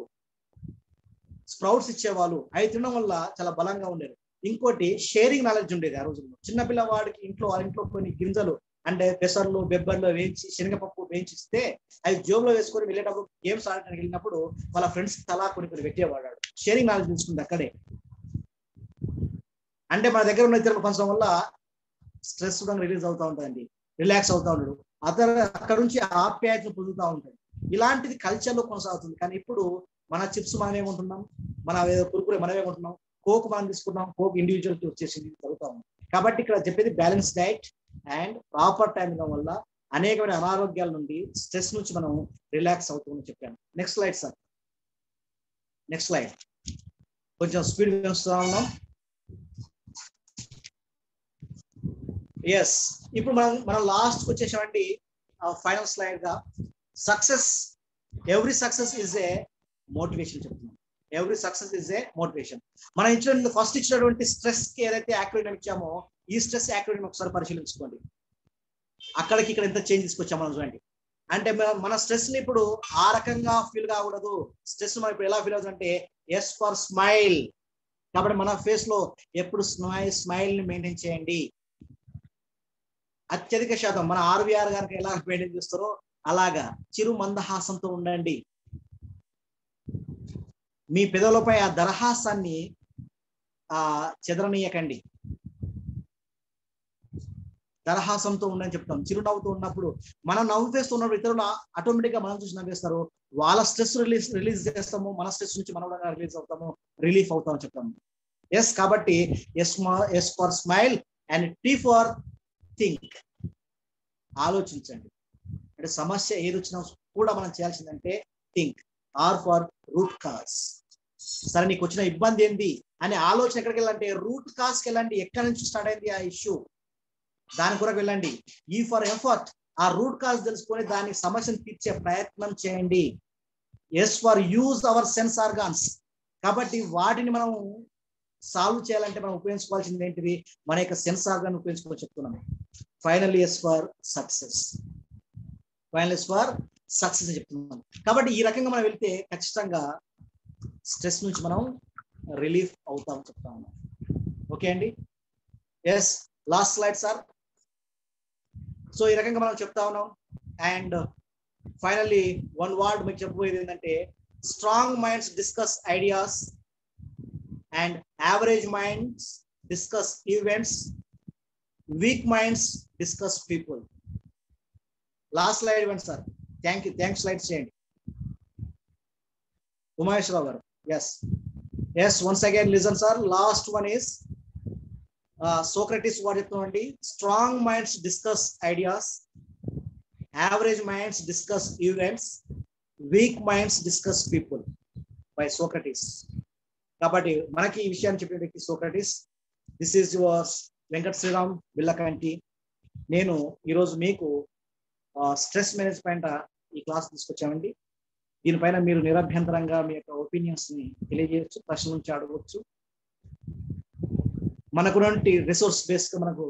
స్ప్రౌట్స్ ఇచ్చేవాళ్ళు. అవి తినడం వల్ల చాలా బలంగా ఉండేది. ఇంకోటి షేరింగ్ నాలెడ్జ్ ఉండేది ఆ రోజుల్లో. చిన్నపిల్లవాడికి వాళ్ళ ఇంట్లో కొన్ని గింజలు అంటే పెసర్లు బెబ్బర్లు వేయించి శనగపప్పు వేయించిస్తే అవి జోబులో వేసుకొని వెళ్ళేటప్పుడు గేమ్స్ ఆడటానికి వెళ్ళినప్పుడు వాళ్ళ ఫ్రెండ్స్ తలా కొన్ని పెట్టేవాడాడు. షేరింగ్ నాలెడ్జ్ తెలుసుకుంది అక్కడే. అంటే మన దగ్గర ఉన్న ఇతరులు పంచడం వల్ల స్ట్రెస్ కూడా రిలీజ్ అవుతూ ఉంటుందండి, రిలాక్స్ అవుతూ ఉంటాడు, అక్కడ నుంచి ఆప్యాయతను పొందుతూ ఉంటాడు. ఇలాంటిది కల్చర్లో కొనసాగుతుంది. కానీ ఇప్పుడు మన చిప్స్ మనమే కొంటున్నాం, మన కురుకురే మనమే కొంటున్నాం, కోక్ మనం తీసుకున్నాం, కోక్ ఇండివిజువల్ వచ్చేసింది జరుగుతూ ఉంది. కాబట్టి ఇక్కడ చెప్పేది balance diet and proper time ఇవ్వడం వల్ల అనేకమైన అనారోగ్యాల నుండి స్ట్రెస్ నుంచి మనం రిలాక్స్ అవుతామని చెప్పాను. Next slide sir. Next slide. కొంచెం స్పీడ్ పెంచుతా ఉన్నాం. ఎస్, ఇప్పుడు మనం లాస్ట్ వచ్చేసామండి ఫైనల్ స్లైడ్ గా. Success, every success is a motivation చెప్తున్నాం. Every success is a motivation. మనం ఇచ్చిన ఫస్ట్ ఇచ్చినటువంటి స్ట్రెస్ కి ఏదైతే యాక్రోనిమ్ ఇచ్చామో ఈ స్ట్రెస్ యాక్రోనిమ్ ఒకసారి పరిశీలించుకోండి. అక్కడికి ఇక్కడ ఎంత చేంజ్ తీసుకొచ్చామో మనం చూడండి. అంటే మన స్ట్రెస్ ని ఇప్పుడు ఆ రకంగా ఫీల్ కాకూడదు. స్ట్రెస్ మనం ఇప్పుడు ఎలా ఫీల్ అవుతుందంటే ఎస్ ఫర్ స్మైల్. కాబట్టి మన ఫేస్ లో ఎప్పుడు స్మైల్ ని మెయింటైన్ చేయండి. అత్యధిక శాతం మన ఆర్వీఆర్ గారికి ఎలా మెయింటైన్ చేస్తారో అలాగా చిరు మందహాసంతో ఉండండి. మీ పెదవులపై ఆ దరహాసాన్ని చెదరనీయకండి. దరహాసంతో ఉండని చెప్తాం. చిరునవ్వుతో ఉన్నప్పుడు మనం నవ్వు వేస్తూ ఉన్నప్పుడు ఇతరులు ఆటోమేటిక్ గా మనం చూసి నవ్వేస్తారు. వాళ్ళ స్ట్రెస్ రిలీజ్ చేస్తాము, మన స్ట్రెస్ నుంచి మనం రిలీజ్ అవుతాము, రిలీఫ్ అవుతామని చెప్తాము. ఎస్, కాబట్టి S for smile and T for think. ఆలోచించండి. అంటే సమస్య ఏది వచ్చినా కూడా మనం చేయాల్సిందంటే think. R for root cause. సరే, నీకు వచ్చిన ఇబ్బంది ఏంది అనే ఆలోచన ఎక్కడికి వెళ్ళాలంటే రూట్ కాజ్కి వెళ్ళండి. ఎక్కడి నుంచి స్టార్ట్ అయింది ఆ ఇష్యూ, దాని కొరకు వెళ్ళండి. ఈ ఫర్ ఎఫర్ట్, ఆ రూట్ కాజ్ తెలుసుకొని దానికి సమస్యను తీర్చే ప్రయత్నం చేయండి. S for use our sense organs. కాబట్టి వాటిని మనం సాల్వ్ చేయాలంటే మనం ఉపయోగించుకోవాల్సింది ఏంటిది? మన యొక్క సెన్స్ ఆర్గాన్ ఉపయోగించుకోవాలి చెప్తున్నాం. Final S for success. Final S for success అని చెప్తున్నాం. కాబట్టి ఈ రకంగా మనం వెళ్తే ఖచ్చితంగా స్ట్రెస్ నుంచి మనం రిలీఫ్ అవుతాం చెప్తా ఉన్నాం. ఓకే అండి. Yes, last slide sir. So ఈ రకంగా మనం చెప్తా ఉన్నాం. అండ్ ఫైనల్లీ వన్ వర్డ్ మీకు చెప్పబోయేది ఏంటంటే strong minds discuss ideas and average minds discuss events, weak minds discuss people. Last slide ఇవ్వండి sir. Thank you. Thanks slides చేయండి ఉమేశ్వరరావు గారు. Yes, once again listen sir. Last one is Socrates వాడు చెప్తామండి. Strong minds discuss ideas, average minds discuss events, weak minds discuss people by Socrates. కాబట్టి మనకి ఈ విషయాన్ని చెప్పిన వ్యక్తి Socrates. This is your Venkata Sriram Billakanti. నేను ఈరోజు మీకు స్ట్రెస్ మేనేజ్మెంట్ ఈ క్లాస్ తీసుకొచ్చామండి. దీనిపైన మీరు నిరభ్యంతరంగా మీ యొక్క ఒపీనియన్స్ ని తెలియజేయచ్చు, ప్రశ్నల నుంచి అడగవచ్చు. మనకున్నటువంటి రిసోర్స్ బేస్ గా మనకు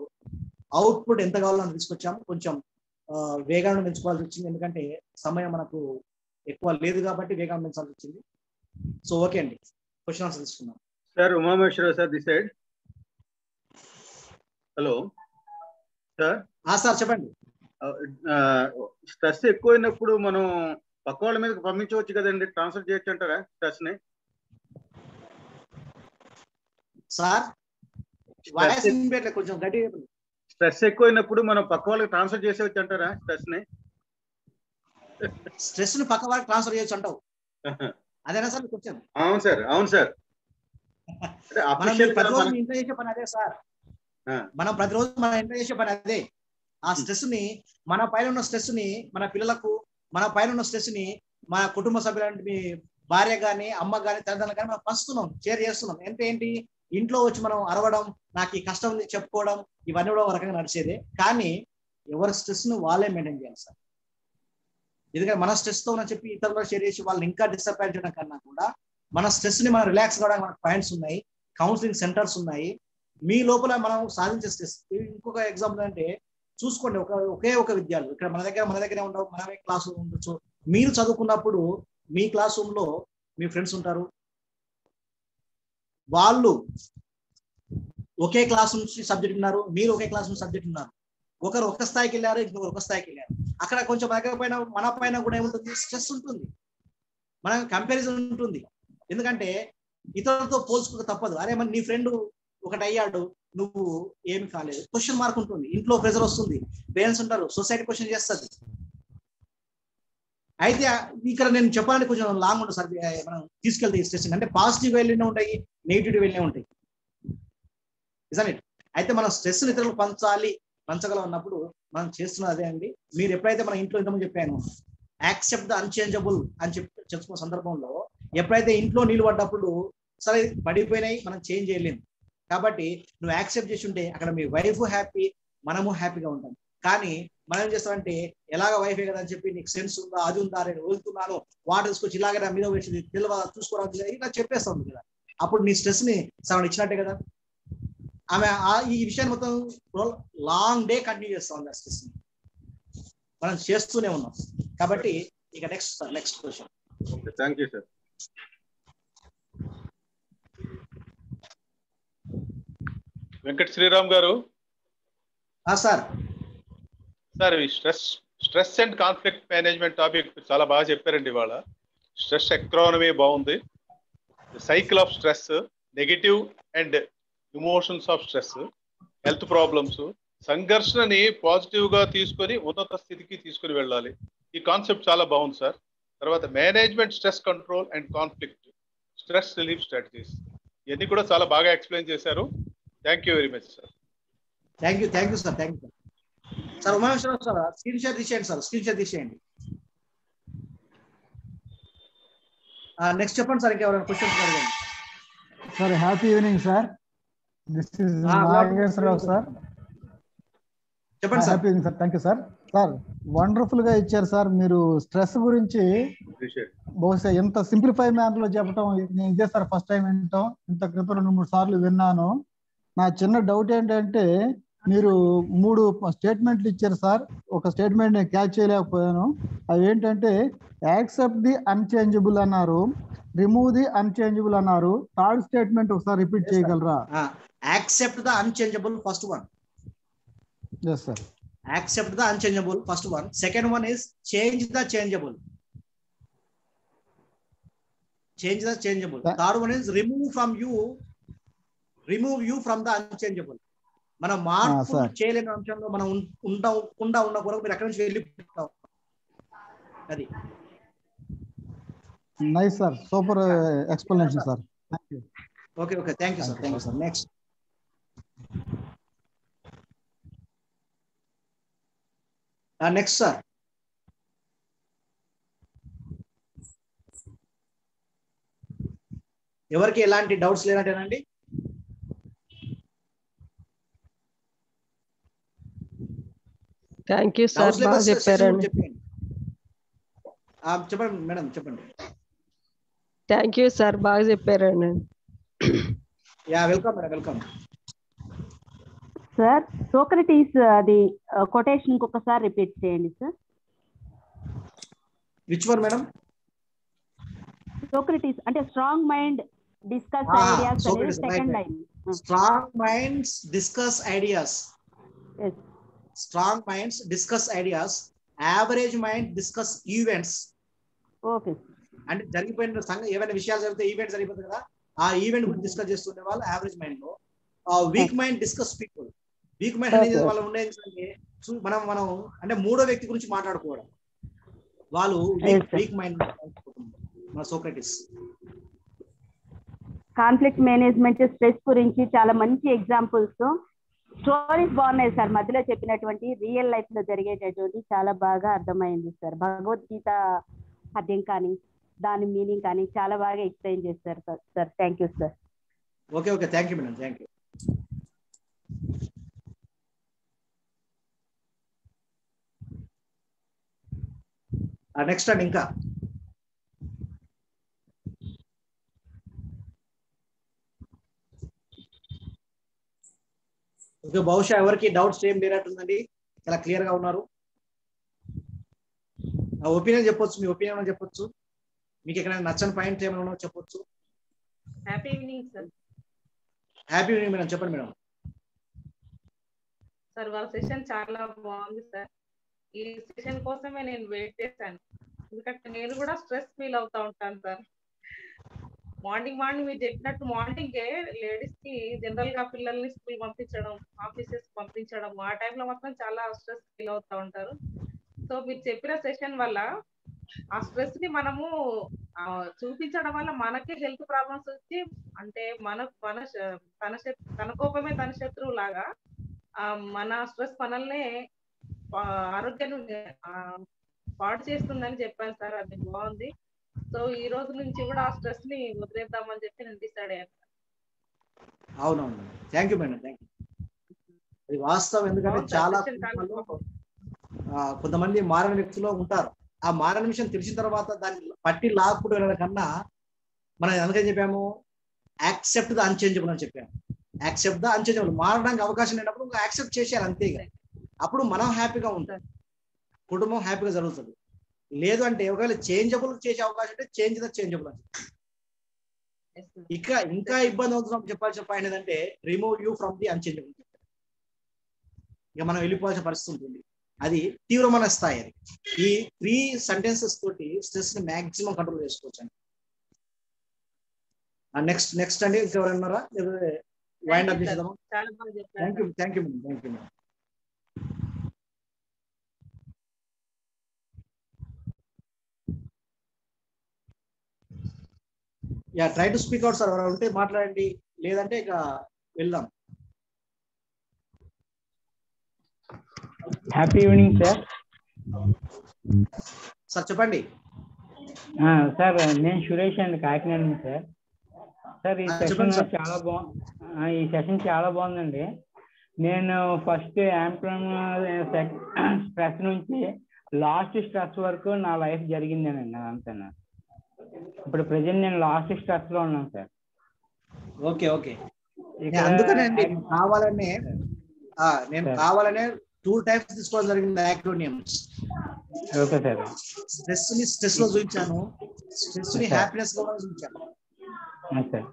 అవుట్పుట్ ఎంత కావాలో అని తీసుకొచ్చాము. కొంచెం వేగాన్ని పెంచుకోవాల్సి వచ్చింది, ఎందుకంటే సమయం మనకు ఎక్కువ లేదు కాబట్టి వేగాన్ని పెంచాల్సి వచ్చింది. సో ఓకే అండి, క్వశ్చన్ ఆన్సర్ తీసుకున్నాం. Sir Umamaheswararao sir this side. Hello sir. Sir చెప్పండి. స్ట్రెస్ ఎక్కువైనప్పుడు మనం పక్క వాళ్ళ మీద పంపించవచ్చు కదండి, ట్రాన్స్ఫర్ చేయొచ్చు అంటారా స్ట్రెస్ ని? సార్ కొంచెం గట్టిగా. స్ట్రెస్ ఎక్కువైనప్పుడు మనం పక్క వాళ్ళకి ట్రాన్స్ఫర్ చేసేవచ్చు అంటారా స్ట్రెస్ ని? స్ట్రెస్ ని పక్క వాళ్ళకి ట్రాన్స్ఫర్ చేయొచ్చు అంటావు, అదేనా సార్ క్వశ్చన్? అవును సార్, అవును సార్. మనం ప్రతిరోజు ఇంట్లో చేసే పని అదే సార్. మనం ప్రతిరోజు మన ఇంట్లో చేసే పని అదే. ఆ స్ట్రెస్ ని, మన పైన ఉన్న స్ట్రెస్ ని మన పిల్లలకు, మన పైన ఉన్న స్ట్రెస్ ని మన కుటుంబ సభ్యులంటే మీ భార్య కానీ, అమ్మ కానీ, తల్లిదండ్రులు కానీ మనం పంచుతున్నాం, షేర్ చేస్తున్నాం. ఏంటి ఇంట్లో వచ్చి మనం అరవడం, నాకు ఈ కష్టం ఉంది చెప్పుకోవడం, ఇవన్నీ కూడా ఒక రకంగా నడిచేదే. కానీ ఎవరి స్ట్రెస్ ను వాళ్ళే మెయింటైన్ చేయాలి సార్. ఎందుకంటే మన స్ట్రెస్ తో ఉన్న చెప్పి ఇతరులు షేర్ చేసి వాళ్ళని ఇంకా డిసప్పాయింట్ చేయడం కన్నా కూడా మన స్ట్రెస్ ని మనం రిలాక్స్ కావడానికి మనకు పాయింట్స్ ఉన్నాయి, కౌన్సిలింగ్ సెంటర్స్ ఉన్నాయి. మీ లోపల మనం సాధించే స్ట్రెస్. ఇంకొక ఎగ్జాంపుల్ అంటే చూసుకోండి, ఒకే ఒక విద్యార్థులు ఇక్కడ మన దగ్గరే ఉండవు, మనమే క్లాస్ రూమ్ ఉండొచ్చు. మీరు చదువుకున్నప్పుడు మీ క్లాస్ రూమ్ లో మీ ఫ్రెండ్స్ ఉంటారు, వాళ్ళు ఒకే క్లాస్ నుంచి సబ్జెక్ట్ ఉన్నారు, మీరు ఒకే క్లాస్ నుంచి సబ్జెక్ట్ ఉన్నారు. ఒకరు ఒక స్థాయికి వెళ్ళారు, ఇంకొకరు ఒక స్థాయికి వెళ్ళారు. అక్కడ కొంచెం మన పైన కూడా ఏముంటుంది, స్ట్రెస్ ఉంటుంది, మన కంపారిజన్ ఉంటుంది. ఎందుకంటే ఇతరులతో పోల్చుకోక తప్పదు. అరే మరి నీ ఫ్రెండ్ ఒకటి అయ్యాడు, నువ్వు ఏమి కాలేదు, క్వశ్చన్ మార్క్ ఉంటుంది, ఇంట్లో ప్రెజర్ వస్తుంది, పేరెంట్స్ ఉంటారు, సొసైటీ క్వశ్చన్ చేస్తుంది. అయితే ఇక్కడ నేను చెప్పాలంటే కొంచెం లాంగ్ ఉంటుంది సార్. మనం తీసుకెళ్తే ఈ స్ట్రెస్ అంటే పాజిటివ్ వెళ్ళినే ఉంటాయి, నెగిటివ్ వెళ్ళినే ఉంటాయి. నిజమే. అయితే మనం స్ట్రెస్ ఇతరులకు పంచగలం ఉన్నప్పుడు మనం చేస్తున్నది అదే అండి. మీరు ఎప్పుడైతే మన ఇంట్లో ఇంతకుముందు చెప్పాను, యాక్సెప్ట్ ద అన్చేంజబుల్ అని చెప్పుకున్న సందర్భంలో ఎప్పుడైతే ఇంట్లో నీళ్ళు పడ్డప్పుడు సరే పడిపోయినాయి, మనం చేంజ్ చేయలేము. కాబట్టి నువ్వు యాక్సెప్ట్ చేసి ఉంటే అక్కడ మీ వైఫ్ హ్యాపీ, మనము హ్యాపీగా ఉంటాం. కానీ మనం ఏం చేస్తామంటే ఎలాగ వైఫే కదా అని చెప్పి నీకు సెన్స్ ఉందా, అది ఉందా, నేను వెళ్తున్నాను, వాటర్ తీసుకొచ్చి ఇలాగే నా మీద వచ్చి తెలియదా చూసుకోవడానికి ఇలా చెప్పేస్తా ఉంది కదా. అప్పుడు నీ స్ట్రెస్ ని సగం ఇచ్చినట్టే కదా. ఆమె ఈ విషయాన్ని మొత్తం లాంగ్ డే కంటిన్యూ చేస్తా ఉంది. స్ట్రెస్ ని మనం చేస్తూనే ఉన్నాం. కాబట్టి ఇక next question. Thank you sir. Venkata Sriram గారు. సార్ సార్ ఈ stress and conflict management topic చాలా బాగా చెప్పారండి ఇవాళ. స్ట్రెస్ ఎకానమీ బాగుంది, cycle of stress, negative and emotions of stress, health problems, సంఘర్షణని పాజిటివ్ గా తీసుకొని ఉన్నత స్థితికి తీసుకుని వెళ్ళాలి. ఈ కాన్సెప్ట్ చాలా బాగుంది సార్. తర్వాత management stress control and conflict, stress relief strategies, ఇవన్నీ కూడా చాలా బాగా ఎక్స్ప్లెయిన్ చేశారు. Thank you very much sir. Thank you sir. Sir Umamaheswararao sir screenshot తీసేయండి సార్, స్క్రీన్ షాట్ తీసేయండి. నెక్స్ట్ చెప్పండి సార్, ఇంకెవరైనా క్వశ్చన్స్ అడగండి sir. Happy evening sir. This is Nageswararao sir. చెప్పండి sir. Happy evening sir. Thank you sir. Sir wonderful గా ఇచ్చారు sir. మీరు stress గురించి బహుశా ఎంత సింప్లిఫై మ్యానర్ లో చెప్పడం నేను ఇదే సార్ ఫస్ట్ టైం వింటాం. ఇంత క్రితం 2-3 సార్లు విన్నాను. నా చిన్న డౌట్ ఏంటంటే మీరు 3 స్టేట్మెంట్లు ఇచ్చారు సార్. ఒక స్టేట్మెంట్ నేను క్యాచ్ చేయలేకపోయాను. అవి ఏంటంటే యాక్సెప్ట్ ది అన్చేంజబుల్ అన్నారు, రిమూవ్ ది అన్చేంజబుల్ అన్నారు. థర్డ్ స్టేట్మెంట్ ఒకసారి రిపీట్ చేయగలరా? Accept the unchangeable first one. Yes sir. Accept the unchangeable first one. Second one is change the changeable. Third one is remove you from the unchangeable. మనం మార్పు చేయలేని అంశంలో మనం ఉన్న కొరకు మీరు ఎక్కడి నుంచి వెళ్ళిపోతాం. అది nice sir. Super explanation sir. Okay thank you sir. Next sir. ఎవరికి ఎలాంటి డౌట్స్ లేనట్టేనండి? థ్యాంక్ యూ సార్, బాగా చెప్పారండి. చెప్పండి మేడం, చెప్పండి. థ్యాంక్ యూ సార్, బాగా చెప్పారండి. Welcome madam, welcome sir. Socrates అది కొటేషన్ ఇంకొకసారి రిపీట్ చేయండి sir. Which one madam? Socrates అంటే స్ట్రాంగ్ మైండ్ డిస్కస్ ఐడియాస్ అనేది second line. Strong minds discuss ideas. Strong minds discuss ideas, average mind discuss events. Okay. అంటే జరిగిపోయిన ఏమైనా విషయాలు జరిగితే ఈవెంట్ జరిగిపోతుంది కదా, ఆ ఈవెంట్ గురించి డిస్కస్ చేస్తుండే వాళ్ళు యావరేజ్ మైండ్ లో. Week mind discuss people. Week mind అనేది వాళ్ళు ఉండేది మనం అంటే మూడో వ్యక్తి గురించి మాట్లాడుకోవడం. వాళ్ళు వీక్ మైండ్. మన సోక్రటీస్ కాన్ఫ్లిక్ట్ మేనేజ్మెంట్, స్ట్రెస్ గురించి చాలా మంచి ఎగ్జాంపుల్స్, స్టోరీస్ బాగున్నాయి సార్. మధ్యలో చెప్పినటువంటి రియల్ లైఫ్ లో జరిగేటటువంటి చాలా బాగా అర్థమైంది సార్. భగవద్గీత అర్థం కానీ దాని మీనింగ్ కానీ చాలా బాగా ఎక్స్ప్లెయిన్ చేస్తారు sir. Thank you sir. Okay thank you madam, thank you. Next అండి ఇంకా ఓకే, బహుశా ఎవరికి డౌట్స్ ఏం లేనట్టుందండి, చాలా క్లియర్ గా ఉన్నారు. ఒపీనియన్ చెప్పొచ్చు, మీ ఒపీనియన్ చెప్పొచ్చు, మీకు ఎక్కడైనా నచ్చని పాయింట్ ఏమైనా చెప్పొచ్చు. Happy evening sir. Happy evening madam, చెప్పండి మేడం. సార్ వాళ్ళ సెషన్ చాలా బాగుంది సార్. ఈ సెషన్ కోసమే నేను వెయిట్ చేశాను, ఎందుకంటే నేను కూడా స్ట్రెస్ ఫీల్ అవుతా ఉంటాను సార్. మార్నింగ్ మీరు చెప్పినట్టు మార్నింగ్ లేడీస్ కి జనరల్ గా పిల్లల్ని స్కూల్ పంపించడం, ఆఫీసెస్ పంపించడం, ఆ టైంలో మాత్రం చాలా స్ట్రెస్ ఫీల్ అవుతా ఉంటారు. సో మీరు చెప్పిన సెషన్ వల్ల ఆ స్ట్రెస్ ని మనము చూపించడం వల్ల మనకే హెల్త్ ప్రాబ్లమ్స్ వచ్చి, అంటే తన కోపమే తన శత్రువు లాగా మన స్ట్రెస్ మనల్ని ఆరోగ్యాన్ని పాడు చేస్తుందని చెప్పాను సార్. అది బాగుంది. సో ఈ రోజు నుంచి కూడా ఆ స్ట్రెస్ ని వదిలేద్దామని చెప్పి నేను డిసైడ్ అయ్యాను. అవునవును, thank you madam, thank you. అది వాస్తవం, ఎందుకంటే చాలా కొంతమంది మారణ వ్యక్తులు ఉంటారు. ఆ మారణ విషయం తెలిసిన తర్వాత దాన్ని పట్టి లాక్కుంటూ వెళ్ళడం కన్నా మనం ఎందుకని చెప్పాము, యాక్సెప్ట్ ద అన్చేంజబుల్ అని చెప్పాము. యాక్సెప్ట్ ద అన్చేంజబుల్, మారడానికి అవకాశం లేనప్పుడు యాక్సెప్ట్ చేసేయాలి అంతే. అప్పుడు మనం హ్యాపీగా ఉంటాం, కుటుంబం హ్యాపీగా జరుగుతుంది. లేదు అంటే ఒకవేళ చేంజబుల్ చేసే అవకాశం ఉంటే చేంజ్ ద చేంజబుల్ అని. ఇంకా ఇబ్బంది అవుతున్నాం చెప్పాల్సిన పాయింట్ ఏంటంటే remove you from the unchangeable. ఇక మనం వెళ్ళిపోవాల్సిన పరిస్థితి ఉంటుంది, అది తీవ్రమైన స్థాయి. అది ఈ 3 సెంటెన్సెస్ తోటి స్ట్రెస్ ని మాక్సిమం కంట్రోల్ చేసుకోవచ్చు అండి. నెక్స్ట్ అండి, ఇంకెవరు ఉన్నారా? వైండ్ అప్ చేద్దామా? Thank you madam, thank you madam. Yeah, try to speak out sir, ఎవరు ఉంటే మాట్లాడండి, లేదంటే ఇక వెళ్దాం. Happy evening sir. సార్ చెప్పండి. సార్ నేను సురేష్ అండి, కాకినాడ నుంచి సార్. సార్ ఈ సెషన్ చాలా బాగుందండి. నేను ఫస్ట్ స్ట్రెస్ నుంచి లాస్ట్ స్ట్రెస్ వరకు నా లైఫ్ జరిగిందేనండి అదంతా. ఇప్పుడు ప్రెజెంట్ నేను లాస్ట్ స్ట్రెస్ లో ఉన్నాను సార్. ఓకే అందుకనే నేను కావాలనే 2 టైమ్స్ తీసుకోవడం జరిగింది యాక్రోనియమ్స్. Okay sir. స్ట్రెస్ లో చూపించాను, స్ట్రెస్ ని హ్యాపీనెస్ లో చూపించాను. సార్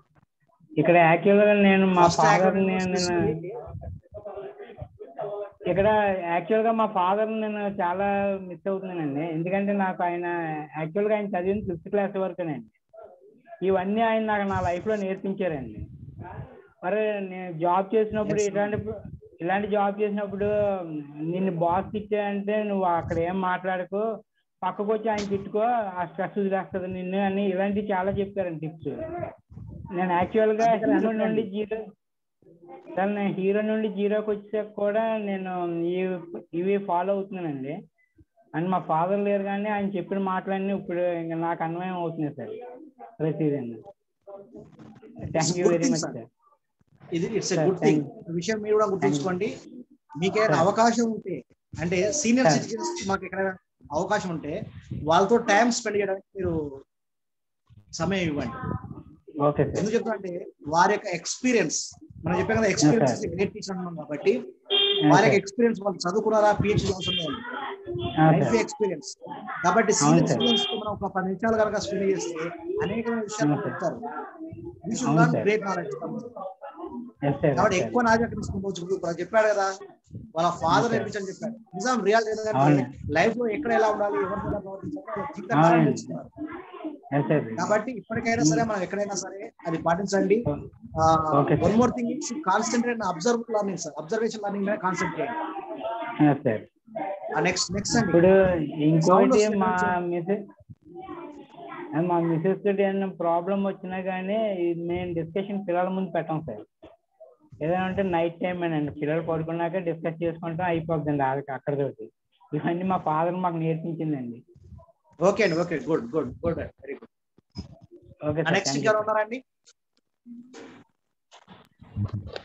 ఇక్కడ యాక్చువల్గా నేను మా ఫాదర్ మా ఫాదర్ నేను చాలా మిస్ అవుతున్నానండి. ఎందుకంటే నాకు ఆయన చదివింది 5th క్లాస్ వరకునండి. ఇవన్నీ ఆయన నాకు నా లైఫ్ లో నేర్పించారండి. మరి నేను జాబ్ చేసినప్పుడు ఇలాంటి జాబ్ చేసినప్పుడు నిన్ను బాస్ తిట్టాయంటే నువ్వు అక్కడ ఏం మాట్లాడుకో, పక్కకు వచ్చి ఆయన తిట్టుకో, ఆ స్ట్రెస్ వదిలేస్తుంది నిన్ను అని ఇలాంటివి చాలా చెప్పారండి టిప్స్. నేను యాక్చువల్గా హీరో నుండి జీరోకి వచ్చాక కూడా నేను ఇవి ఫాలో అవుతున్నానండి. అండ్ మా ఫాదర్ లేరు కానీ ఆయన చెప్పిన మాటలన్నీ ఇప్పుడు ఇంకా నాకు అన్వయం అవుతున్నాయి సార్ ప్రతిదండి. Thank you very much sir. It's a good thing. విషయం మీరు కూడా గుర్తుంచుకోండి. మీకేమైనా అవకాశం ఉంటే, అంటే సీనియర్ సిటిజన్స్ మాకు ఎక్కడైనా అవకాశం ఉంటే వాళ్ళతో టైం స్పెండ్ చేయడానికి మీరు సమయం ఇవ్వండి. ఎందుకు చెప్తా అంటే వారి యొక్క ఎక్స్పీరియన్స్, మనం చెప్పాం కదా, ఎక్స్పీరియన్స్ గ్రేట్ టీచర్ అన్నాం కాబట్టి వారి యొక్క ఎక్స్పీరియన్స్, వాళ్ళు చదువుకున్నారా, పిహెచ్డి అవసరం లైఫ్ ఎక్స్పీరియన్స్. కాబట్టి సీనియర్ సిటిజన్స్ తో మనం ఒక 10 నిమిషాలు కనుక స్పెండ్ చేస్తే అనేకమైన విషయాలు చెప్తారు. You should learn great knowledge. కాబట్టి ఎక్కువ నాలెడ్జ్ తీసుకోవచ్చు. చెప్పాడు కదా వాళ్ళ ఫాదర్ నేర్పించని చెప్పాడు. నిజం రియాలిటీ ఏంటంటే లైఫ్ లో ఎక్కడ ఎలా ఉండాలి, ఎవరితో ఎలా ప్రవర్తించాలి తెలుసుకున్నారు. కాబట్టి ఇప్పటికైనా సరే మనం ఎక్కడైనా సరే అది పాటించండి. One more thing, concentrate observe learning sir, observation learning మీద కాన్సన్ట్రేట్. నెక్స్ట్ అండి, ఇప్పుడు ఇంకోటి మా మిసెస్ తోటి ఏదైనా ప్రాబ్లం వచ్చినా కానీ మేము డిస్కషన్ పిల్లల ముందు పెట్టాం సార్. ఏదైనా అంటే నైట్ టైం అండి, పిల్లలు పడుకున్నాక డిస్కస్ చేసుకుంటాం, అయిపోద్దండి అక్కడితోటి. ఇవన్నీ మా ఫాదర్ మాకు నేర్పించిందండి. ఓకే అండి, okay, good very good. Okay, next ఎవరు ఉన్నారండి?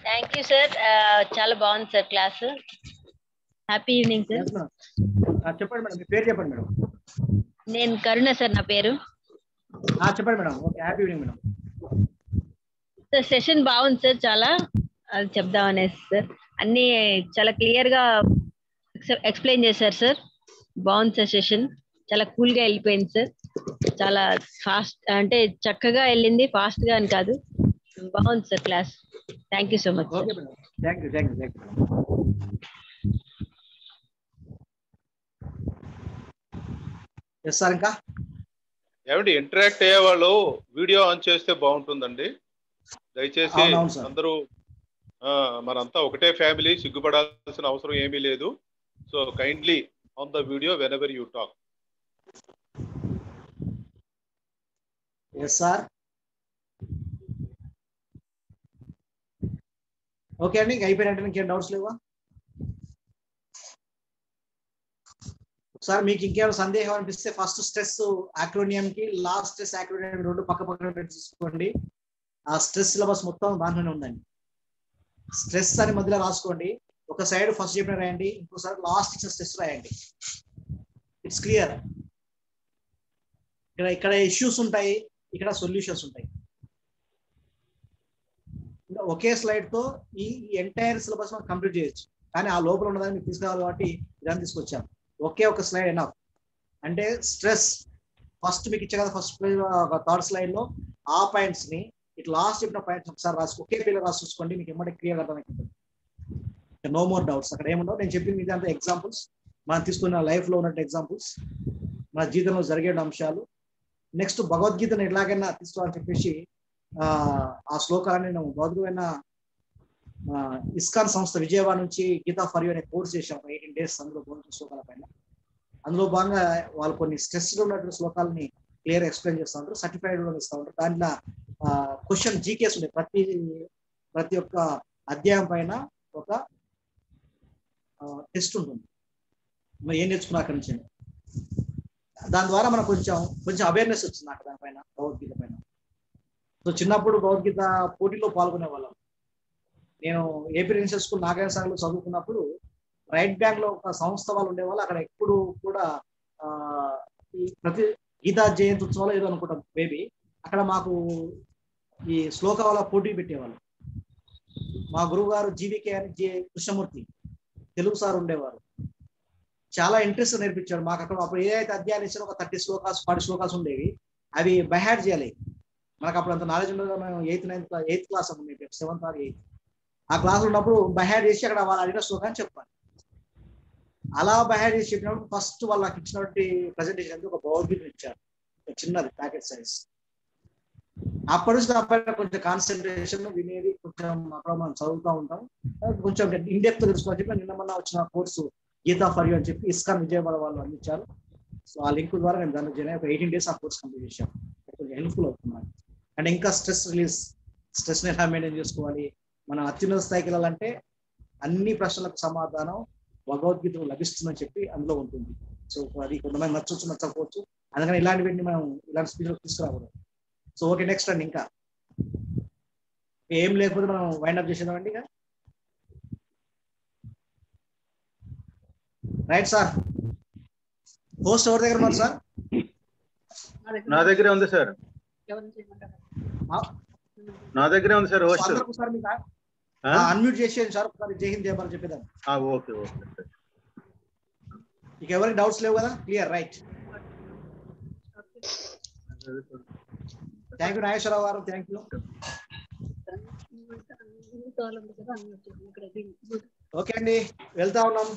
Thank you sir. చాలా బాగుంది sir class. Happy evening sir. చెప్పండి మేడం, మీ పేరు చెప్పండి మేడం. నేను కరుణ సార్ నా పేరు. చెప్పండి madam. Okay, happy evening madam. Sir session బాగుంది సార్, చాలా అది చెప్దాం అనేసి సార్. అన్ని చాలా క్లియర్ గా ఎక్స్ప్లెయిన్ చేశారు సార్. బాగుంది సార్ సెషన్, చాలా కూల్ గా వెళ్ళిపోయింది సార్. చాలా ఫాస్ట్ అంటే చక్కగా వెళ్ళింది, ఫాస్ట్ గా అని కాదు. బాగుంది sir class. Thank you so much. Okay madam, thank you. Yes sir. ఇంకా ఏమండి ఇంటరాక్ట్ అయ్యే వాళ్ళు వీడియో ఆన్ చేస్తే బాగుంటుందండి దయచేసి. అందరూ మనంతా ఒకటే ఫ్యామిలీ, సిగ్గుపడాల్సిన అవసరం ఏమీ లేదు. So kindly on the video whenever you talk. Yes sir. Okay అండి, ఇంకా అయిపోయినట్టు ఇంకేం డౌట్స్ లేవా సార్? మీకు ఇంకేమైనా సందేహం అనిపిస్తే ఫస్ట్ స్ట్రెస్ ఆక్రోనియం కి లాస్ట్ స్ట్రెస్ ఆక్రోనియం రెండు పక్క పక్కన చూసుకోండి. ఆ స్ట్రెస్ సిలబస్ మొత్తం దాంట్లోనే ఉందండి. స్ట్రెస్ అని మధ్యలో రాసుకోండి. ఒక సైడ్ ఫస్ట్ చెప్పిన రాయండి, ఇంకోసారి లాస్ట్ ఇచ్చిన స్ట్రెస్ రాయండి. It's clear. ఇక్కడ ఇష్యూస్ ఉంటాయి, ఇక్కడ సొల్యూషన్స్ ఉంటాయి. ఒకే స్లైడ్ తో ఈ ఎంటైర్ సిలబస్ మనం కంప్లీట్ చేయొచ్చు. కానీ ఆ లోపల ఉన్నదాన్ని మీకు తీసుకురావాలి కాబట్టి ఇదాన్ని తీసుకొచ్చాను. ఒకే ఒక స్లైడ్ ఎనఫ్. అంటే స్ట్రెస్ ఫస్ట్ మీకు ఇచ్చే కదా, ఫస్ట్ థర్డ్ స్లైడ్ లో ఆ పాయింట్స్ ని ఇట్లా లాస్ట్ చెప్పిన పాయింట్స్ ఒకసారి రాసి ఒకే పేరు రాసి చూసుకోండి. మీకు ఏమంటే క్లియర్ అర్థమవుతుంది. No more doubts. అక్కడ ఏముండవు. నేను చెప్పింది ఇదంతా ఎగ్జాంపుల్స్, మనం తీసుకున్న లైఫ్ లో ఉన్నట్టు ఎగ్జాంపుల్స్, మన జీవితంలో జరిగే అంశాలు. నెక్స్ట్ భగవద్గీతను ఎలాగైనా తీసుకోవాలని చెప్పేసి ఆ శ్లోకాన్ని నేను భౌతికమైన ఇస్కాన్ సంస్థ విజయవాడ నుంచి గీతా ఫర్ యూ అనే కోర్స్ చేశాం 18 days. అందులో భౌతిక శ్లోకాల పైన. అందులో భాగంగా వాళ్ళు కొన్ని స్ట్రెస్ ఉన్నటువంటి శ్లోకాలని క్లియర్ ఎక్స్ప్లెయిన్ చేస్తూ ఉంటారు, సర్టిఫైడ్ కూడా ఇస్తూ ఉంటారు. దాంట్లో క్వశ్చన్ జీకేస్ ఉంటాయి. ప్రతి ఒక్క అధ్యాయం పైన ఒక టెస్ట్ ఉంటుంది. మరి ఏం నేర్చుకున్నా అక్కడి నుంచి. దాని ద్వారా మనకు కొంచెం అవేర్నెస్ వచ్చింది నాకు దానిపైన, భగవద్గీత పైన. సో చిన్నప్పుడు భగవద్గీత పోటీలో పాల్గొనే వాళ్ళం. నేను ఏపీ రెసిడెన్షియల్ స్కూల్ నాగార్జున సాగర్లో చదువుకున్నప్పుడు రైట్ బ్యాంక్ లో ఒక సంస్థ వాళ్ళు ఉండేవాళ్ళు. అక్కడ ఎప్పుడు కూడా ఈ ప్రతి గీతా జయంతి ఉత్సవాలు ఏదో అనుకుంటాం మేబీ, అక్కడ మాకు ఈ శ్లోక వాళ్ళ పోటీ పెట్టేవాళ్ళు. మా గురువు గారు జీవికే అని కృష్ణమూర్తి తెలుగు సార్ ఉండేవారు. చాలా ఇంట్రెస్ట్ నేర్పించాడు మాకు. అక్కడ అప్పుడు ఏదైతే అధ్యాయాలు ఇచ్చారో ఒక 30 శ్లోకాస్ 40 శ్లోకాస్ ఉండేవి. అవి బైహార్ట్ చేయాలి. మనకు అప్పుడు అంత నాలెడ్జ్ ఉండదు. మేము 8th క్లాస్ ఉంది, 7th or 8th ఆ క్లాస్ ఉన్నప్పుడు బైహార్ట్ చేసి అక్కడ వాళ్ళు అడిగిన శ్లోకాన్ని చెప్పాలి. అలా బైహార్ట్ చేసి చెప్పినప్పుడు ఫస్ట్ వాళ్ళు నాకు ఇచ్చినటువంటి ప్రజెంటేషన్ ఒక భగవద్గీత ఇచ్చారు, చిన్నది ప్యాకెట్ సైజ్. అప్పటి నుంచి దానిపైన కొంచెం కాన్సన్ట్రేషన్, వినేది కొంచెం అక్కడ మనం చదువుతూ ఉంటాం. కొంచెం ఇండెప్త్ తెలుసుకోవాలని చెప్పి నిన్న మొన్న వచ్చిన కోర్సు గీతా ఫర్ యూ అని చెప్పి ఇస్కాన్ విజయవాడ వాళ్ళు అందించారు. సో ఆ లింక్ ద్వారా నేను దాన్ని జాయిన్ ఒక 18 days ఆ కోర్స్ కంప్లీట్ చేశాను. కొంచెం హెల్ప్ఫుల్ అవుతున్నాను. అండ్ ఇంకా స్ట్రెస్ రిలీజ్, స్ట్రెస్ని ఎలా మెయింటైన్ చేసుకోవాలి, మనం అత్యున్నత స్థాయికి వెళ్ళాలంటే అన్ని ప్రశ్నలకు సమాధానం భగవద్గీతలో లభిస్తుందని చెప్పి అందులో ఉంటుంది. సో అది కొంతమంది నచ్చవచ్చు, నచ్చకపోవచ్చు. అందుకని ఇలాంటి వీటిని మనం ఇలాంటి స్పీడ్లో తీసుకురాకూడదు. సో ఓకే, నెక్స్ట్ అండి. ఇంకా ఏం లేకపోతే మనం వైండప్ చేసేద్దామండి. ఇక రైట్ సార్. పోస్ట్ ఎవరి దగ్గర ఉన్నారు సార్? నా దగ్గరే ఉంది సార్. నా దగ్గరే ఉంది సార్. అన్మ్యూట్ చేసేయండి సార్. ఒకసారి జై హింద్ జై భారత్ చెప్పేదాన్ని. Okay okay. ఇక ఎవరికి డౌట్స్ లేవు కదా? Clear, right. Thank you Nageswararao గారు, థ్యాంక్ యూ. ఓకే అండి, వెళ్తా ఉన్నాం.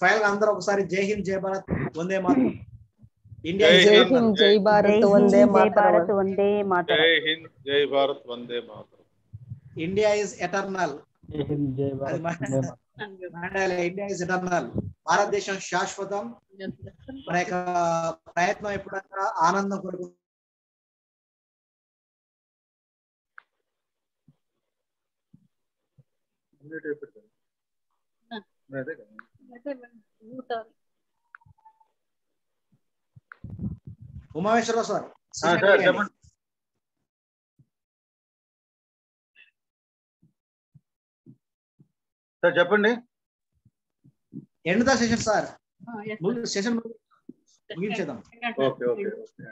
ఫైనల్ గా అందరూ ఒకసారి జై హింద్ జై భారత్ వందే మాతరం. ఇండియా జై హింద్ జై భారత్ వందే మాతరం. జై హింద్ జై Bharat Vande Mataram. India is eternal. India is eternal. Bharatadesam శాశ్వతం. మన యొక్క ప్రయత్నం ఎప్పుడన్నా ఆనందం కొరకు ఉమామేశ్వరరావు సార్ చెప్పండి. సార్ చెప్పండి. End the session sir. Session ముగించేద్దాం. Okay okay okay.